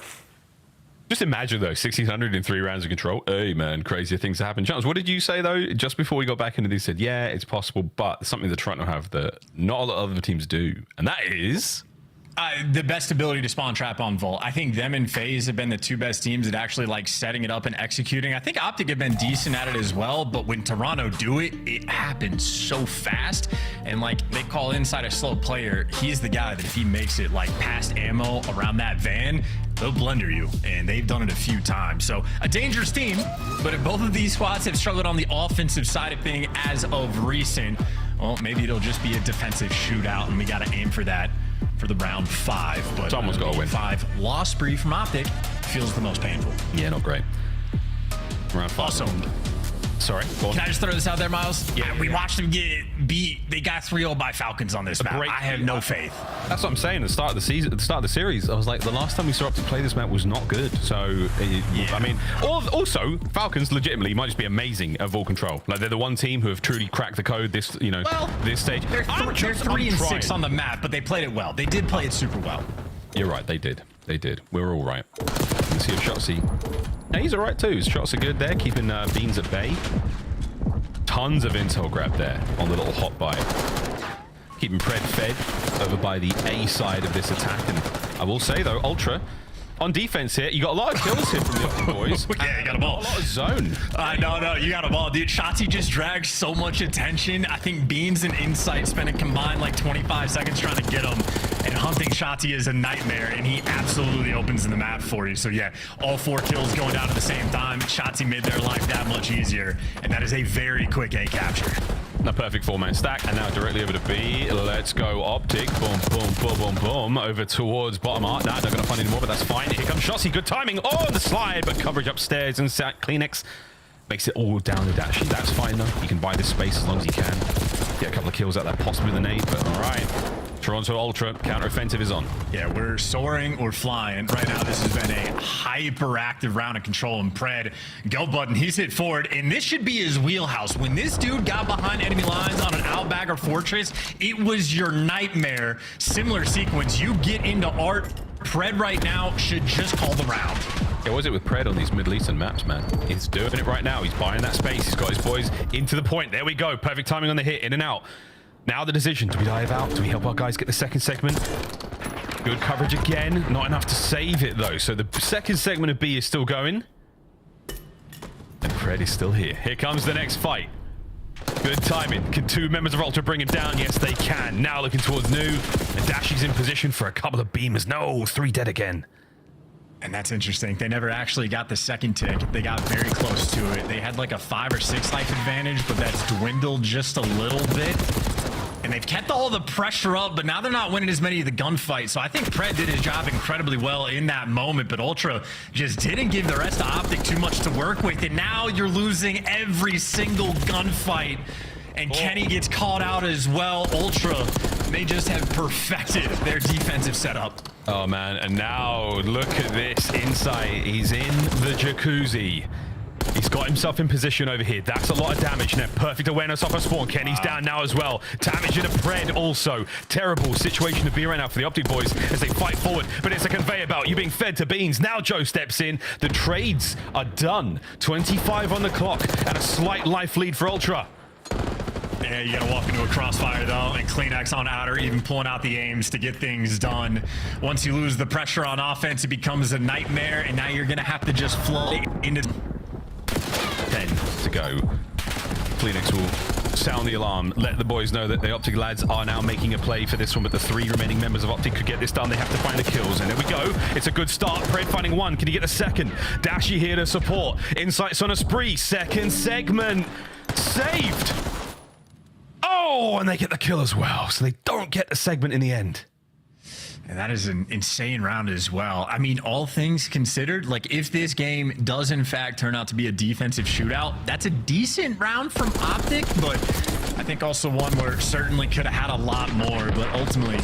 Just imagine, though, 1,600 in 3 rounds of control. Hey, man, crazier things happen. Charles, what did you say, though? Just before we got back into this, said, yeah, it's possible, but something that Toronto have that not a lot of other teams do, and that is... The best ability to spawn trap on Volt. I think them and FaZe have been the 2 best teams at actually like setting it up and executing. I think Optic have been decent at it as well, but when Toronto do it, it happens so fast. And like they call inside a slow player, he's the guy that if he makes it like past ammo around that van, they'll blender you. And they've done it a few times. So a dangerous team, but if both of these squads have struggled on the offensive side of thing as of recent, well, maybe it'll just be a defensive shootout and we got to aim for that for the round 5, but someone's got to win. 5 loss spree from Optic feels the most painful. Yeah, not great. Round 5. Also, sorry. Can I just throw this out there, Miles? Yeah, we watched them get beat. They got 3-0 by Falcons on this map. I have no faith. That's what I'm saying. At the start of the season, at the start of the series, I was like, the last time we saw Optic play this map was not good. So, I mean, also Falcons legitimately might just be amazing at Vault control. Like they're the one team who have truly cracked the code. This, this stage. They're 3 and 6 on the map, but they played it well. They did play it super well. You're right. They did. They did. We were all right. Let's see if Shotzzy. Yeah, he's all right too. His shots are good there, keeping Beans at bay. Tons of intel grab there on the little hot buy. Keeping Pred fed over by the A side of this attack. And I will say, though, Ultra, on defense here, you got a lot of kills here from the Optic boys. Yeah, you got them all. A lot of zone. No, you got them all, dude. Shotzzy just dragged so much attention. I think Beans and Insight spent a combined like 25 seconds trying to get him. And hunting Shotzzy is a nightmare, and he absolutely opens in the map for you. So yeah, all 4 kills going down at the same time. Shotzzy made their life that much easier, and that is a very quick A capture. A perfect 4-man stack, and now directly over to B. Let's go Optic. Boom, boom, boom, boom, boom. Over towards bottom art. Nah, they're going to find any more, but that's fine. Here comes Shotzzy. Good timing. Oh, the slide, but coverage upstairs. And Kleenex makes it all down to Dashy. That's fine, though. You can buy this space as long as you can. Get a couple of kills out there, possibly the nade, but all right. Toronto Ultra, counter-offensive is on. Yeah, we're soaring or flying. Right now, this has been a hyperactive round of control, and Pred, go button, he's hit forward, and this should be his wheelhouse. When this dude got behind enemy lines on an Outback or Fortress, it was your nightmare. Similar sequence, you get into art, Pred right now should just call the round. Yeah, what is it with Pred on these Middle Eastern maps, man? He's doing it right now. He's buying that space. He's got his boys into the point. There we go. Perfect timing on the hit, in and out. Now the decision, do we dive out? Do we help our guys get the second segment? Good coverage again. Not enough to save it, though. So the second segment of B is still going. And Pred is still here. Here comes the next fight. Good timing. Can 2 members of Ultra bring him down? Yes, they can. Now looking towards New. And Dashy's in position for a couple of beamers. No, 3 dead again. And that's interesting. They never actually got the second tick. They got very close to it. They had like a 5 or 6 life advantage, but that's dwindled just a little bit. And they've kept all the pressure up, but now they're not winning as many of the gunfights. So I think Pred did his job incredibly well in that moment, but Ultra just didn't give the rest of Optic too much to work with. And now you're losing every single gunfight. And Kenny gets called out as well. Ultra, they just have perfected their defensive setup. Oh, man. And now look at this insight. He's in the jacuzzi. He's got himself in position over here. That's a lot of damage. Now, perfect awareness off a spawn. Kenny's down now as well. Damage in a Pred also. Terrible situation to be right now for the Optic boys as they fight forward. But it's a conveyor belt. You're being fed to Beans. Now Joe steps in. The trades are done. 25 on the clock and a slight life lead for Ultra. Yeah, you gotta walk into a crossfire though, and CleanX on outer, even pulling out the aims to get things done. Once you lose the pressure on offense, it becomes a nightmare, and now you're gonna have to just flood into 10 to go. CleanX will sound the alarm, let the boys know that the Optic lads are now making a play for this one, but the 3 remaining members of Optic could get this done. They have to find the kills, and there we go. It's a good start. Pred finding 1. Can he get the second? Dashy here to support. Insights on a spree. Second segment. Saved. Oh, and they get the kill as well, so they don't get the segment in the end. And that is an insane round as well. I mean, all things considered, like if this game does in fact turn out to be a defensive shootout, that's a decent round from Optic, but I think also one where certainly could have had a lot more, but ultimately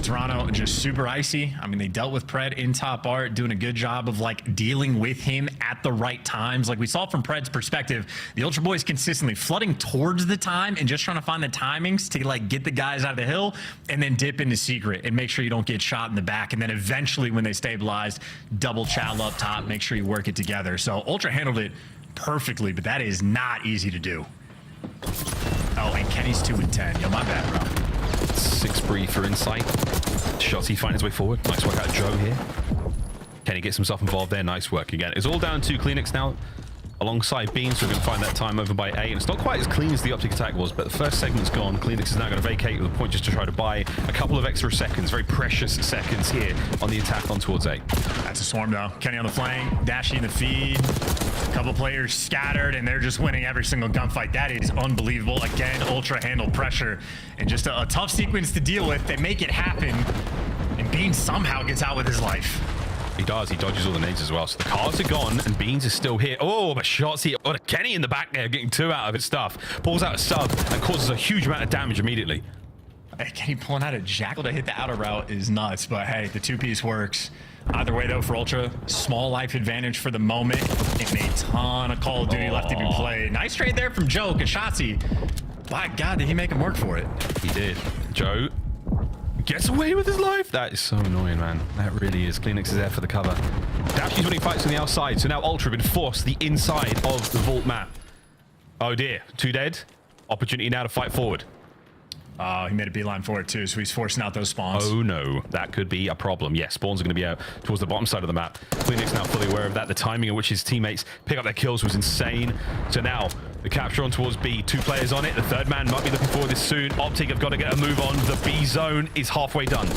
Toronto just super icy. I mean, they dealt with Pred in top art, doing a good job of like dealing with him at the right times. Like we saw from Pred's perspective, the Ultra Boys consistently flooding towards the time and just trying to find the timings to like get the guys out of the hill and then dip into secret and make sure you don't get shot in the back. And then eventually when they stabilized, double chow up top, make sure you work it together. So Ultra handled it perfectly, but that is not easy to do. Oh, and Kenny's 2 and 10. Yo, my bad, bro. 6 spree for Insight. Shotzi finds his way forward. Nice work out of Joe here. Kenny gets himself involved there. Nice work again. It's all down to CleanX now alongside Beans. We're going to find that time over by A. And it's not quite as clean as the Optic attack was, but the first segment's gone. CleanX is now going to vacate with a point just to try to buy a couple of extra seconds. Very precious seconds here on the attack on towards A. That's a swarm though. Kenny on the flank, Dashy in the feed. A couple players scattered, and they're just winning every single gunfight. That is unbelievable. Again, Ultra handled pressure, and just a tough sequence to deal with. They make it happen, and Beans somehow gets out with his life. He does. He dodges all the nades as well. So the cars are gone, and Beans is still here. Oh, but Shotzi, oh, Kenny in the back there, getting 2 out of his stuff. Pulls out a sub and causes a huge amount of damage immediately. Hey, Kenny pulling out a Jackal to hit the outer route is nuts, but hey, the 2-piece works. Either way, though, for Ultra, small life advantage for the moment. And a ton of Call of Duty left to be played. Nice trade there from Joe, because Shotzi, by God, did he make him work for it? He did. Joe gets away with his life. That is so annoying, man. That really is. CleanX is there for the cover. Dashy's winning fights on the outside, so now Ultra been forced the inside of the vault map. Oh dear, 2 dead. Opportunity now to fight forward. He made a beeline for it too, so he's forcing out those spawns. Oh no, that could be a problem. Yes, spawns are going to be out towards the bottom side of the map. CleanX now fully aware of that. The timing at which his teammates pick up their kills was insane. So now the capture on towards B. 2 players on it. The 3rd man might be looking for this soon. Optic have got to get a move on. The B zone is halfway done.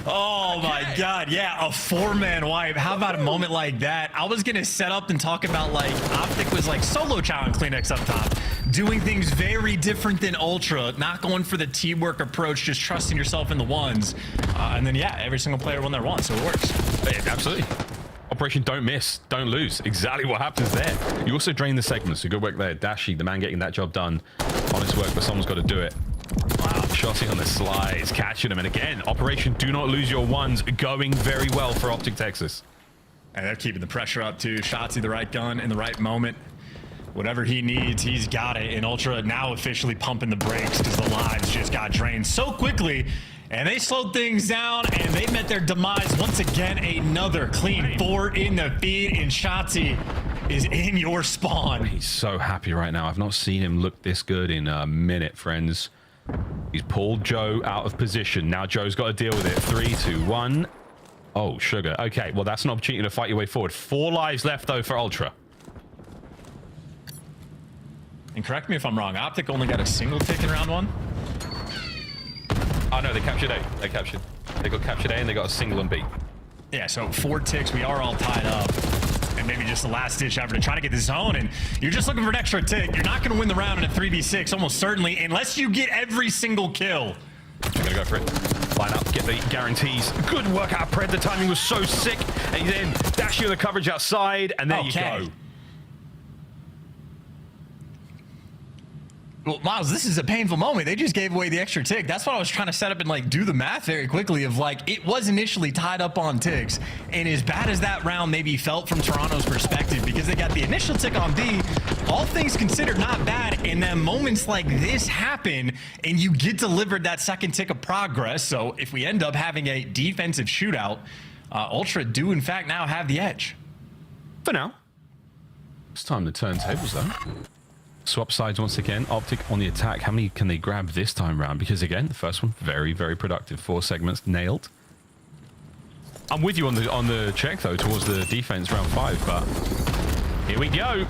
Oh my God, yeah, a 4-man wipe. How about a moment like that? I was gonna set up and talk about like Optic was like solo chowing CleanX up top, doing things very different than Ultra, not going for the teamwork approach, just trusting yourself in the ones. And then yeah, every single player won their one, so it works. Yeah, absolutely. Operation don't miss, don't lose. Exactly what happens there. You also drain the segments, so good work there. Dashy, the man getting that job done. Honest work, but someone's got to do it. Wow, Shotzi on the slides, catching him. And again, Operation Do Not Lose Your Ones going very well for Optic Texas. And they're keeping the pressure up too. Shotzi the right gun in the right moment. Whatever he needs, he's got it. And Ultra now officially pumping the brakes because the lives just got drained so quickly. And they slowed things down, and they met their demise once again. Another clean 4 in the feed, and Shotzi is in your spawn. He's so happy right now. I've not seen him look this good in a minute, friends. He's pulled Joe out of position. Now Joe's got to deal with it. 3, 2, 1. Oh, sugar. Okay, well, that's an opportunity to fight your way forward. 4 lives left, though, for Ultra. And correct me if I'm wrong, Optic only got a single tick in round 1? Oh, no, they captured A. They got captured A, and they got a single on B. Yeah, so 4 ticks. We are all tied up. And maybe just the last ditch effort to try to get the zone. And you're just looking for an extra tick. You're not going to win the round in a 3v6, almost certainly, unless you get every single kill. They're going to go for it. Line up, get the guarantees. Good work out of Pred. The timing was so sick. And then dash you the coverage outside, and there you go. Well, Miles, this is a painful moment. They just gave away the extra tick. That's what I was trying to set up and like do the math very quickly of like, it was initially tied up on ticks. And as bad as that round maybe felt from Toronto's perspective, because they got the initial tick on B, all things considered not bad. And then moments like this happen and you get delivered that second tick of progress. So if we end up having a defensive shootout, Ultra do in fact now have the edge. For now. It's time to turn tables though. Swap sides once again. Optic on the attack. How many can they grab this time round? Because again, the first one, very, very productive. 4 segments nailed. I'm with you on the check though towards the defense round 5, but here we go.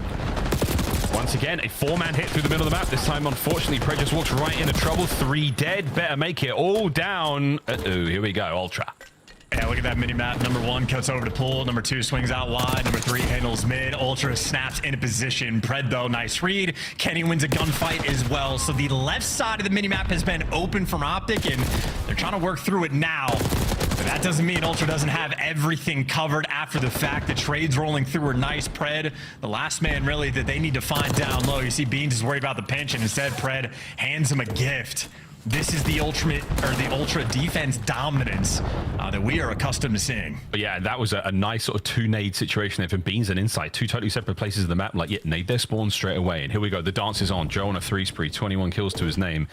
Once again, a 4-man hit through the middle of the map. This time, unfortunately, Pred just walks right into trouble. 3 dead. Better make it all down. Uh-oh, here we go. Ultra. Yeah, look at that mini-map. Number 1 cuts over to pool. Number 2 swings out wide. Number 3 handles mid. Ultra snaps into position. Pred, though, nice read. Kenny wins a gunfight as well. So the left side of the mini-map has been open from Optic, and they're trying to work through it now. But that doesn't mean Ultra doesn't have everything covered after the fact. The trades rolling through are nice. Pred, the last man, really, that they need to find down low. You see Beans is worried about the pinch, and instead, Pred hands him a gift. This is the ultra defense dominance that we are accustomed to seeing. But yeah, that was a nice sort of 2 nade situation there for Beans and Insight. 2 totally separate places of the map. Like, yeah, nade their spawn straight away. And here we go. The dance is on. Joe on a 3 spree. 21 kills to his name.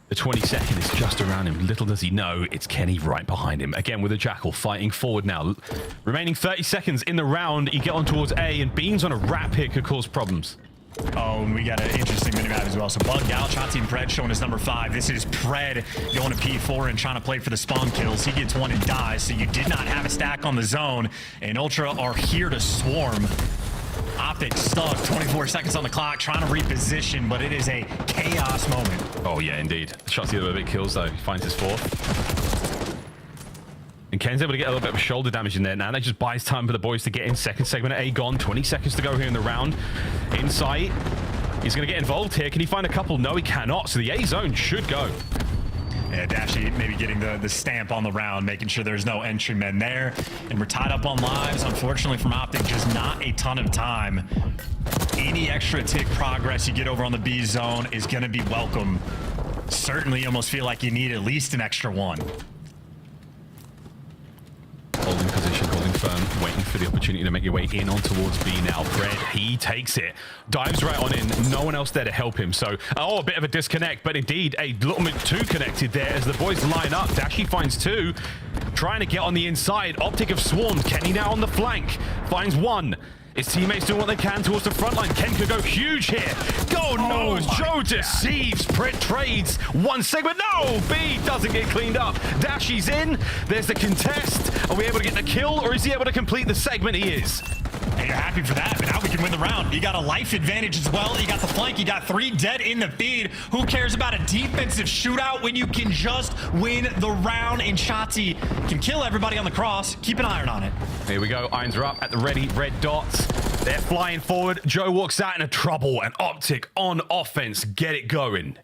The 22nd is just around him. Little does he know, it's Kenny right behind him. Again with a Jackal fighting forward now. Remaining 30 seconds in the round. You get on towards A, and Beans on a rat pick could cause problems. Oh, and we got an interesting minimap as well. So bugged out, Shot Team Pred showing us number 5. This is Pred going to P4 and trying to play for the spawn kills. He gets 1 and dies, so you did not have a stack on the zone. And Ultra are here to swarm. Optic stuck, 24 seconds on the clock, trying to reposition, but it is a chaos moment. Oh yeah, indeed. Shots the other big kills though. He finds his 4th. And Ken's able to get a little bit of shoulder damage in there. Now that just buys time for the boys to get in. Second segment of A gone. 20 seconds to go here in the round. Insight. He's going to get involved here. Can he find a couple? No, he cannot. So the A zone should go. Yeah, Dashy maybe getting the stamp on the round, making sure there's no entry men there. And we're tied up on lives. Unfortunately from Optic, just not a ton of time. Any extra tick progress you get over on the B zone is going to be welcome. Certainly you almost feel like you need at least an extra 1. Holding position, holding firm, waiting for the opportunity to make your way in on towards B now. Pred, he takes it, dives right on in, no one else there to help him. So, a bit of a disconnect, but indeed a little bit too connected there as the boys line up. Dashy finds 2, trying to get on the inside. Optic have swarmed. Kenny now on the flank, finds 1. His teammates doing what they can towards the front line. Ken could go huge here. Go knows. Joe deceives. Pred trades 1 segment. No! B doesn't get cleaned up. Dashy's in. There's the contest. Are we able to get the kill, or is he able to complete the segment? He is. And you're happy for that, but now we can win the round. You got a life advantage as well. You got the flank. You got 3 dead in the feed. Who cares about a defensive shootout when you can just win the round? And Shotzi can kill everybody on the cross. Keep an iron on it. Here we go. Irons are up at the ready. Red dots. They're flying forward. Joe walks out into trouble, and Optic on offense. Get it going.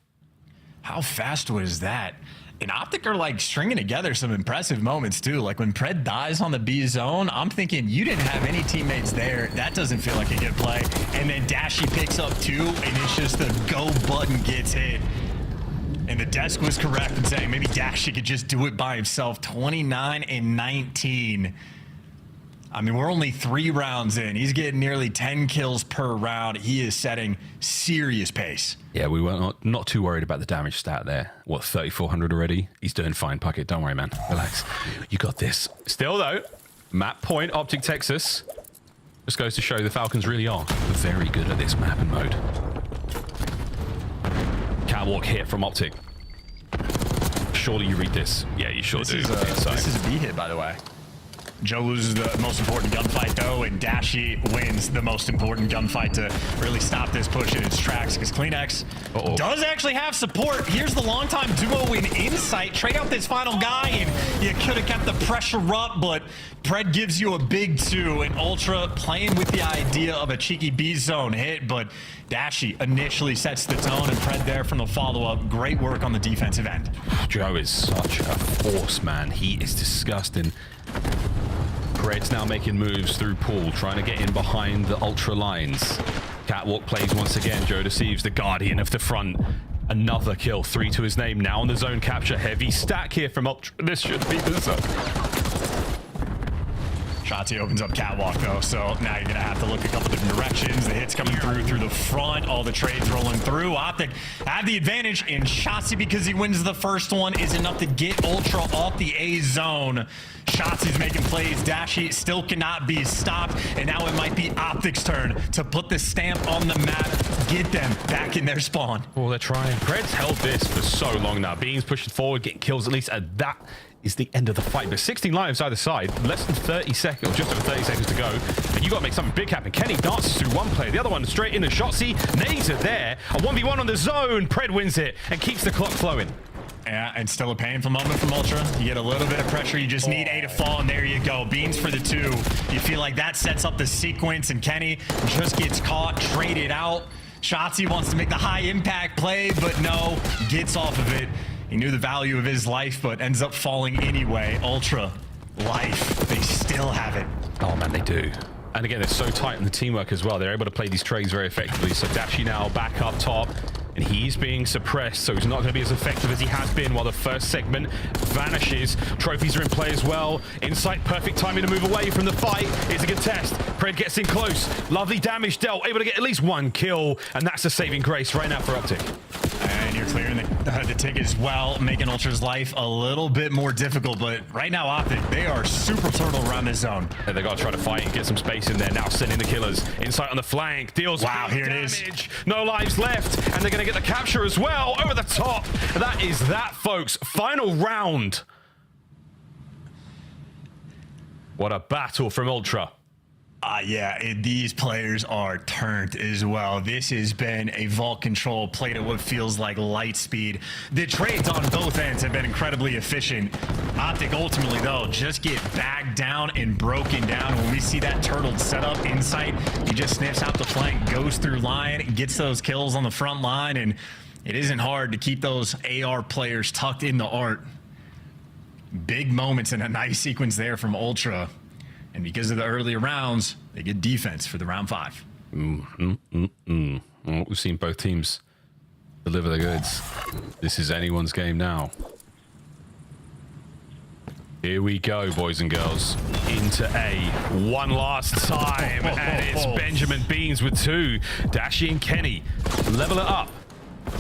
How fast was that? And Optic are like stringing together some impressive moments too. Like when Pred dies on the B zone, I'm thinking you didn't have any teammates there. That doesn't feel like a good play. And then Dashy picks up 2, and it's just the go button gets hit. And the desk was correct in saying maybe Dashy could just do it by himself. 29 and 19. I mean, we're only 3 rounds in. He's getting nearly 10 kills per round. He is setting serious pace. Yeah, we were not too worried about the damage stat there. What, 3,400 already? He's doing fine, Puckett. Don't worry, man. Relax. You got this. Still, though, map point, Optic, Texas. Just goes to show the Falcons really are very good at this map and mode. Catwalk hit from Optic. Surely you read this. Yeah, you sure do. This is a B hit, by the way. Joe loses the most important gunfight, though, and Dashy wins the most important gunfight to really stop this push in its tracks, because Kleenex does actually have support. Here's the longtime duo in Insight. Trade out this final guy, and you could have kept the pressure up, but Pred gives you a big 2, and Ultra playing with the idea of a cheeky B zone hit, but Dashy initially sets the tone, and Pred there from the follow-up. Great work on the defensive end. Joe is such a force, man. He is disgusting. Pred's now making moves through pool, trying to get in behind the Ultra lines. Catwalk plays once again. Joe deceives the guardian of the front. Another kill, 3 to his name. Now on the zone capture. Heavy stack here from Ultra. This should be the zone. Shotzi opens up Catwalk though, so now you're gonna have to look a couple different directions. The hits coming through the front, all the trades rolling through. Optic have the advantage, and Shotzi, because he wins the first one, is enough to get Ultra off the A zone. Shotzi's making plays. Dashy still cannot be stopped, and now it might be Optic's turn to put the stamp on the map, get them back in their spawn. Oh, they're trying. Pred's held this for so long now. Beans pushing forward, getting kills at least, and that is the end of the fight. But 16 lives either side, less than 30 seconds, or just over 30 seconds to go. And you got to make something big happen. Kenny dances through one player, the other one straight into Shotzi. Nades are there. A 1v1 on the zone. Pred wins it and keeps the clock flowing. Yeah, and still a painful moment from Ultra. You get a little bit of pressure. You just need A to fall, and there you go. Beans for the 2. You feel like that sets up the sequence, and Kenny just gets caught, traded out. Shotzi wants to make the high impact play, but no, gets off of it. He knew the value of his life, but ends up falling anyway. Ultra, life, they still have it. Oh man, they do. And again, they're so tight in the teamwork as well. They're able to play these trades very effectively. So Dashi now back up top, and he's being suppressed, so he's not going to be as effective as he has been while the first segment vanishes. Trophies are in play as well. Insight, perfect timing to move away from the fight. It's a good test. Pred gets in close. Lovely damage dealt. Able to get at least 1 kill, and that's a saving grace right now for Optic. And you're clearing the ticket as well, making Ultra's life a little bit more difficult. But right now, Optic, they are super turtle around this zone. And they got to try to fight and get some space in there. Now sending the killers. Insight on the flank. Deals wow, here damage. it is. No lives left. And they're going to get the capture as well. Over the top. That is that, folks. Final round. What a battle from Ultra. Yeah, these players are turned as well. This has been a vault control played at what feels like light speed. The trades on both ends have been incredibly efficient. Optic ultimately, though, just get bagged down and broken down. When we see that turtled setup Insight, he just sniffs out the flank, goes through line, gets those kills on the front line, and it isn't hard to keep those AR players tucked in the art. Big moments and a nice sequence there from Ultra. And because of the earlier rounds, they get defense for the round 5. Well, we've seen both teams deliver the goods. This is anyone's game now. Here we go, boys and girls. Into A. One last time. And it's Benjamin Beans with 2. Dashi and Kenny level it up.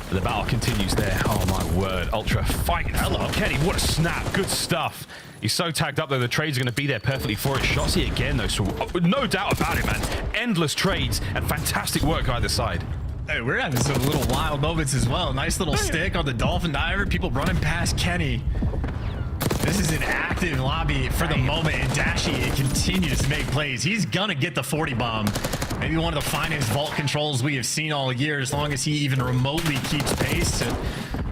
The battle continues there. Oh, my word. Ultra fighting. Hello, Kenny. What a snap. Good stuff. He's so tagged up, though. The trades are going to be there perfectly for it. Shotzi again, though. So no doubt about it, man. Endless trades and fantastic work either side. Hey, we're having some little wild moments as well. Nice little stick on the Dolphin Diver. People running past Kenny. This is an active lobby for the moment, and Dashi continues to make plays. He's going to get the 40 bomb. Maybe one of the finest vault controls we have seen all year, as long as he even remotely keeps pace. And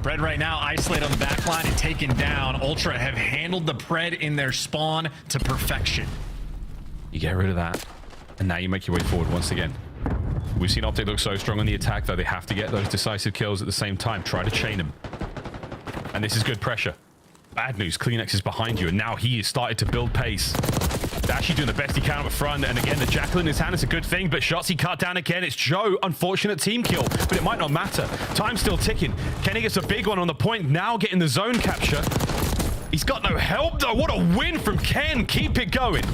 Pred right now isolated on the back line and taken down. Ultra have handled the Pred in their spawn to perfection. You get rid of that, and now you make your way forward once again. We've seen Optic look so strong on the attack, though. They have to get those decisive kills at the same time. Try to chain them. And this is good pressure. Bad news, Kleenex is behind you, and now he has started to build pace. Dashi doing the best he can up front, and again, the jackal in his hand is a good thing, but Shotzi cut down again. It's Joe, unfortunate team kill, but it might not matter. Time's still ticking. Kenny gets a big one on the point, now getting the zone capture. He's got no help, though. What a win from Ken. Keep it going.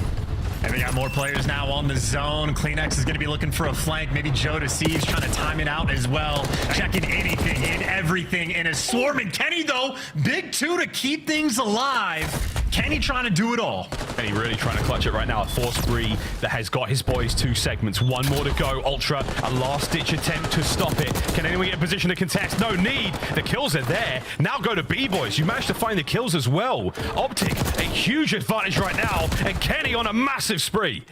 And we got more players now on the zone. Kleenex is going to be looking for a flank. Maybe Joe deceives, trying to time it out as well. Checking anything and everything in a swarm. And Kenny, though, big 2 to keep things alive. Kenny trying to do it all. And he really trying to clutch it right now. A force spree that has got his boys 2 segments. 1 more to go. Ultra, a last-ditch attempt to stop it. Can anyone get in position to contest? No need. The kills are there. Now go to B, boys. You managed to find the kills as well. Optic, a huge advantage right now. And Kenny on a massive spree.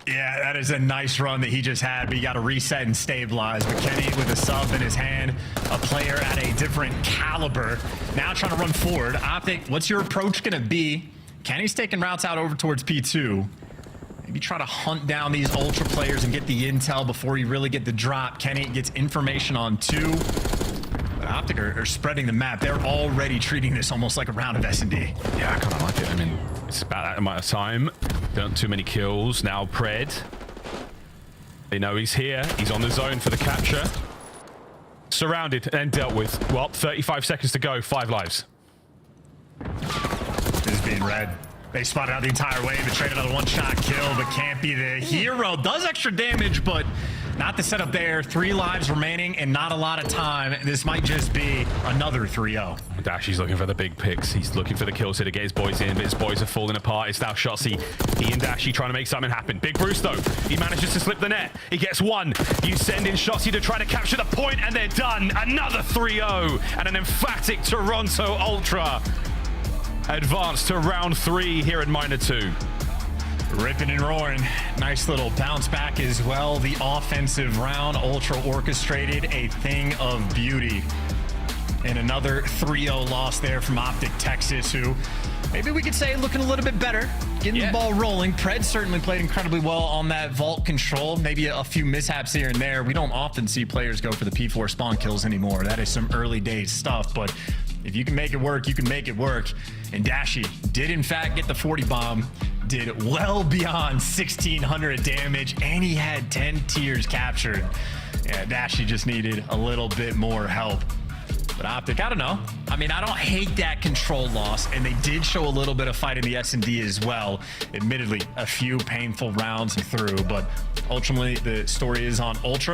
Yeah, that is a nice run that he just had, but you got to reset and stabilize. But Kenny with a sub in his hand, a player at a different caliber. Now trying to run forward. Optic, what's your approach going to be? Kenny's taking routes out over towards P2. Maybe try to hunt down these Ultra players and get the intel before you really get the drop. Kenny gets information on 2. But Optic are spreading the map. They're already treating this almost like a round of S&D. Yeah, I kind of like it. I mean, it's about that amount of time. Don't too many kills. Now Pred. They know he's here. He's on the zone for the capture. Surrounded and dealt with. Well, 35 seconds to go. 5 lives. This is being read. They spotted out the entire wave and traded another one-shot kill, but can't be the hero. Does extra damage, but not the setup there. 3 lives remaining and not a lot of time. This might just be another 3-0. Dashy's looking for the big picks. He's looking for the kills here to get his boys in, but his boys are falling apart. It's now Shotzzy. He and Dashy trying to make something happen. Big Bruce, though, he manages to slip the net. He gets 1. You send in Shotzzy to try to capture the point, and they're done. Another 3-0, and an emphatic Toronto Ultra advance to round 3 here in Minor 2. Ripping and roaring. Nice little bounce back as well. The offensive round, Ultra orchestrated a thing of beauty. And another 3-0 loss there from Optic Texas, who maybe we could say looking a little bit better, getting the ball rolling. Pred certainly played incredibly well on that vault control. Maybe a few mishaps here and there. We don't often see players go for the P4 spawn kills anymore. That is some early days stuff, but if you can make it work, you can make it work. And Dashy did in fact get the 40 bomb, did well beyond 1,600 damage, and he had 10 tiers captured. Yeah, Dashy just needed a little bit more help. But Optic, I don't know. I mean, I don't hate that control loss, and they did show a little bit of fight in the S&D as well. Admittedly, a few painful rounds through, but ultimately the story is on Ultra.